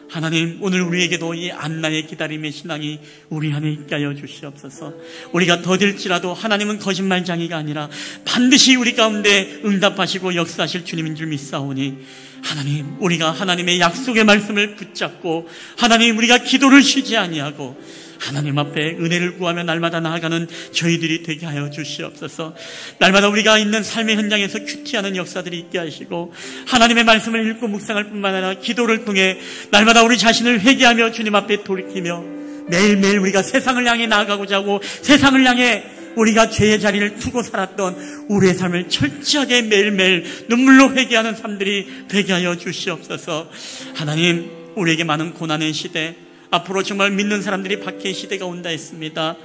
하나님, 오늘 우리에게도 이 안나의 기다림의 신앙이 우리 안에 있게 하여 주시옵소서. 우리가 더딜지라도 하나님은 거짓말장이가 아니라 반드시 우리 가운데 응답하시고 역사하실 주님인 줄 믿사오니 하나님, 우리가 하나님의 약속의 말씀을 붙잡고 하나님, 우리가 기도를 쉬지 아니하고 하나님 앞에 은혜를 구하며 날마다 나아가는 저희들이 되게 하여 주시옵소서. 날마다 우리가 있는 삶의 현장에서 큐티하는 역사들이 있게 하시고 하나님의 말씀을 읽고 묵상할 뿐만 아니라 기도를 통해 날마다 우리 자신을 회개하며 주님 앞에 돌이키며 매일매일 우리가 세상을 향해 나아가고자 하고 세상을 향해 우리가 죄의 자리를 두고 살았던 우리의 삶을 철저하게 매일매일 눈물로 회개하는 삶들이 되게 하여 주시옵소서. 하나님, 우리에게 많은 고난의 시대, 앞으로 정말 믿는 사람들이 박해의 시대가 온다 했습니다.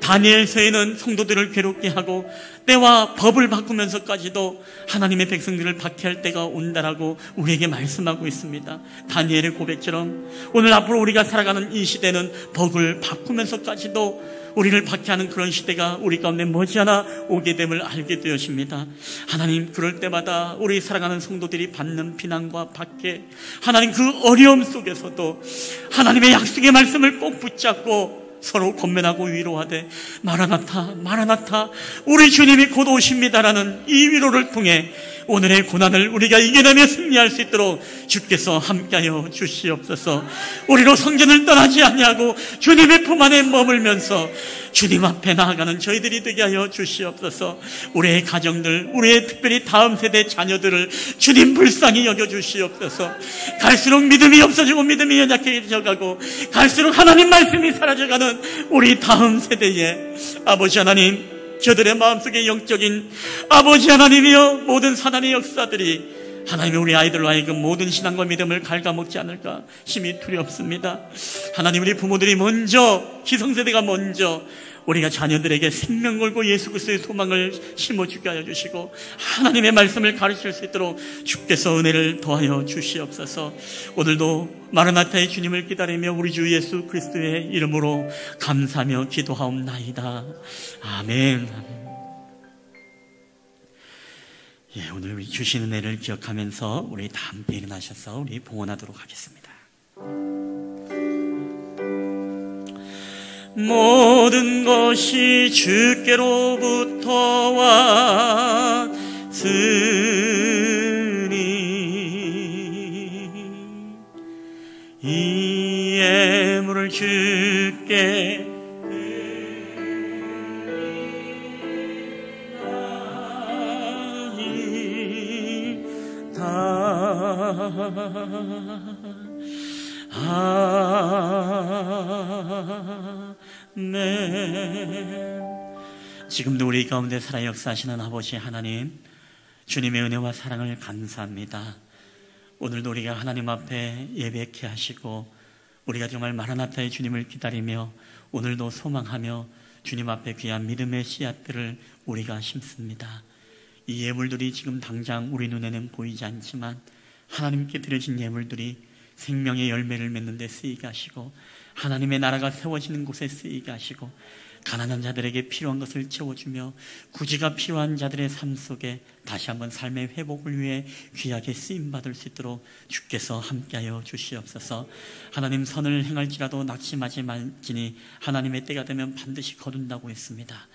다니엘서에는 성도들을 괴롭게 하고 때와 법을 바꾸면서까지도 하나님의 백성들을 박해할 때가 온다라고 우리에게 말씀하고 있습니다. 다니엘의 고백처럼 오늘 앞으로 우리가 살아가는 이 시대는 법을 바꾸면서까지도 우리를 박해하는 그런 시대가 우리 가운데 머지않아 오게 됨을 알게 되었습니다. 하나님, 그럴 때마다 우리 살아가는 성도들이 받는 비난과 박해, 하나님 그 어려움 속에서도 하나님의 약속의 말씀을 꼭 붙잡고 서로 권면하고 위로하되 마라나타 마라나타 우리 주님이 곧 오십니다라는 이 위로를 통해 오늘의 고난을 우리가 이겨내며 승리할 수 있도록 주께서 함께하여 주시옵소서. 우리로 성전을 떠나지 아니하고 주님의 품 안에 머물면서 주님 앞에 나아가는 저희들이 되게 하여 주시옵소서. 우리의 가정들, 우리의 특별히 다음 세대 자녀들을 주님 불쌍히 여겨주시옵소서. 갈수록 믿음이 없어지고 믿음이 연약해져가고 갈수록 하나님 말씀이 사라져가는 우리 다음 세대에 아버지 하나님, 저들의 마음속에 영적인 아버지 하나님이여 모든 사단의 역사들이 하나님이 우리 아이들로 하여금 모든 신앙과 믿음을 갉아먹지 않을까 심히 두렵습니다. 하나님, 우리 부모들이 먼저, 기성세대가 먼저 우리가 자녀들에게 생명 걸고 예수 그리스도의 소망을 심어주게 하여 주시고 하나님의 말씀을 가르칠 수 있도록 주께서 은혜를 더하여 주시옵소서. 오늘도 마르나타의 주님을 기다리며 우리 주 예수 그리스도의 이름으로 감사하며 기도하옵나이다. 아멘. 예, 오늘 우리 주신 은혜를 기억하면서 우리 다 함께 일어나셔서 우리 봉헌하도록 하겠습니다. 모든 것이 주께로부터 왔으니 이 예물을 주께 아멘. 지금도 우리 가운데 살아 역사하시는 아버지 하나님, 주님의 은혜와 사랑을 감사합니다. 오늘도 우리가 하나님 앞에 예배케 하시고 우리가 정말 마라나타의 주님을 기다리며 오늘도 소망하며 주님 앞에 귀한 믿음의 씨앗들을 우리가 심습니다. 이 예물들이 지금 당장 우리 눈에는 보이지 않지만 하나님께 드려진 예물들이 생명의 열매를 맺는 데 쓰이게 하시고 하나님의 나라가 세워지는 곳에 쓰이게 하시고 가난한 자들에게 필요한 것을 채워주며 구제가 필요한 자들의 삶 속에 다시 한번 삶의 회복을 위해 귀하게 쓰임받을 수 있도록 주께서 함께하여 주시옵소서. 하나님, 선을 행할지라도 낙심하지 말지니 하나님의 때가 되면 반드시 거둔다고 했습니다.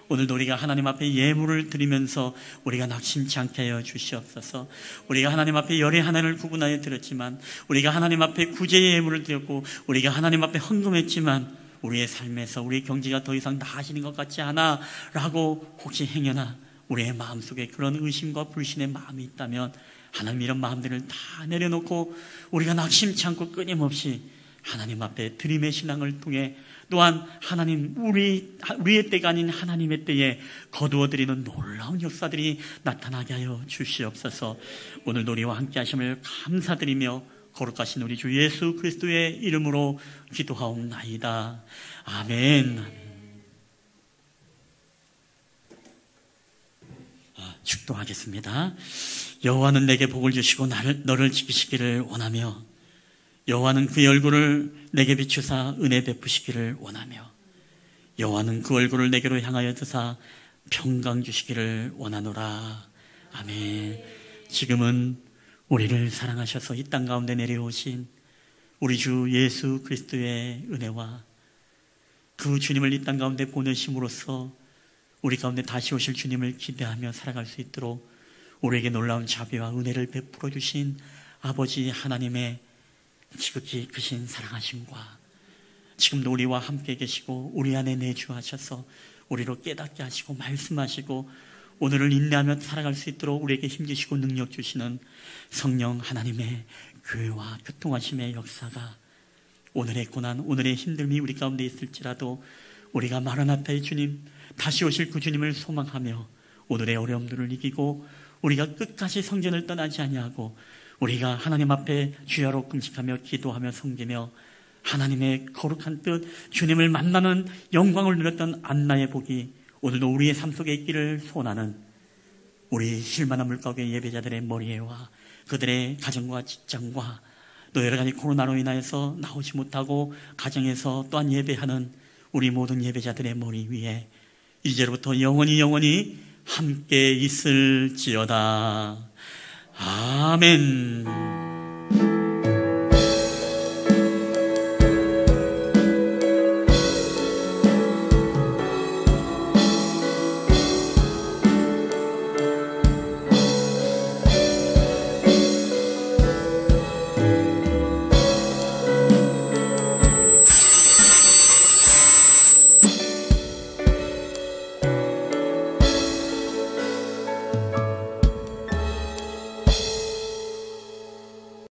오늘도 우리가 하나님 앞에 예물을 드리면서 우리가 낙심치 않게 하여 주시옵소서. 우리가 하나님 앞에 열의 하나를 구분하여 드렸지만, 우리가 하나님 앞에 구제의 예물을 드렸고, 우리가 하나님 앞에 헌금했지만 우리의 삶에서 우리의 경제가 더 이상 나아지는 것 같지 않아 라고 혹시 행여나 우리의 마음속에 그런 의심과 불신의 마음이 있다면 하나님, 이런 마음들을 다 내려놓고 우리가 낙심치 않고 끊임없이 하나님 앞에 드림의 신앙을 통해 또한 하나님, 우리의 때가 아닌 하나님의 때에 거두어드리는 놀라운 역사들이 나타나게 하여 주시옵소서. 오늘도 우리와 함께 하심을 감사드리며 거룩하신 우리 주 예수 그리스도의 이름으로 기도하옵나이다. 아멘. 축도하겠습니다. 여호와는 내게 복을 주시고 너를 지키시기를 원하며 여호와는 그의 얼굴을 내게 비추사 은혜 베푸시기를 원하며 여호와는 그 얼굴을 내게로 향하여 드사 평강 주시기를 원하노라. 아멘. 지금은 우리를 사랑하셔서 이 땅 가운데 내려오신 우리 주 예수 그리스도의 은혜와 그 주님을 이 땅 가운데 보내심으로써 우리 가운데 다시 오실 주님을 기대하며 살아갈 수 있도록 우리에게 놀라운 자비와 은혜를 베풀어 주신 아버지 하나님의 지극히 크신 사랑하심과 지금도 우리와 함께 계시고 우리 안에 내주하셔서 우리로 깨닫게 하시고 말씀하시고 오늘을 인내하며 살아갈 수 있도록 우리에게 힘주시고 능력 주시는 성령 하나님의 교회와 교통하심의 역사가 오늘의 고난, 오늘의 힘듦이 우리 가운데 있을지라도 우리가 마라나타의 주님, 다시 오실 그 주님을 소망하며 오늘의 어려움들을 이기고 우리가 끝까지 성전을 떠나지 아니하고 우리가 하나님 앞에 주야로 금식하며 기도하며 섬기며 하나님의 거룩한 뜻, 주님을 만나는 영광을 누렸던 안나의 복이 오늘도 우리의 삶 속에 있기를 소원하는 우리 실만한 물가게 예배자들의 머리에와 그들의 가정과 직장과 또 여러 가지 코로나로 인하여서 나오지 못하고 가정에서 또한 예배하는 우리 모든 예배자들의 머리 위에 이제로부터 영원히 함께 있을지어다. 아멘.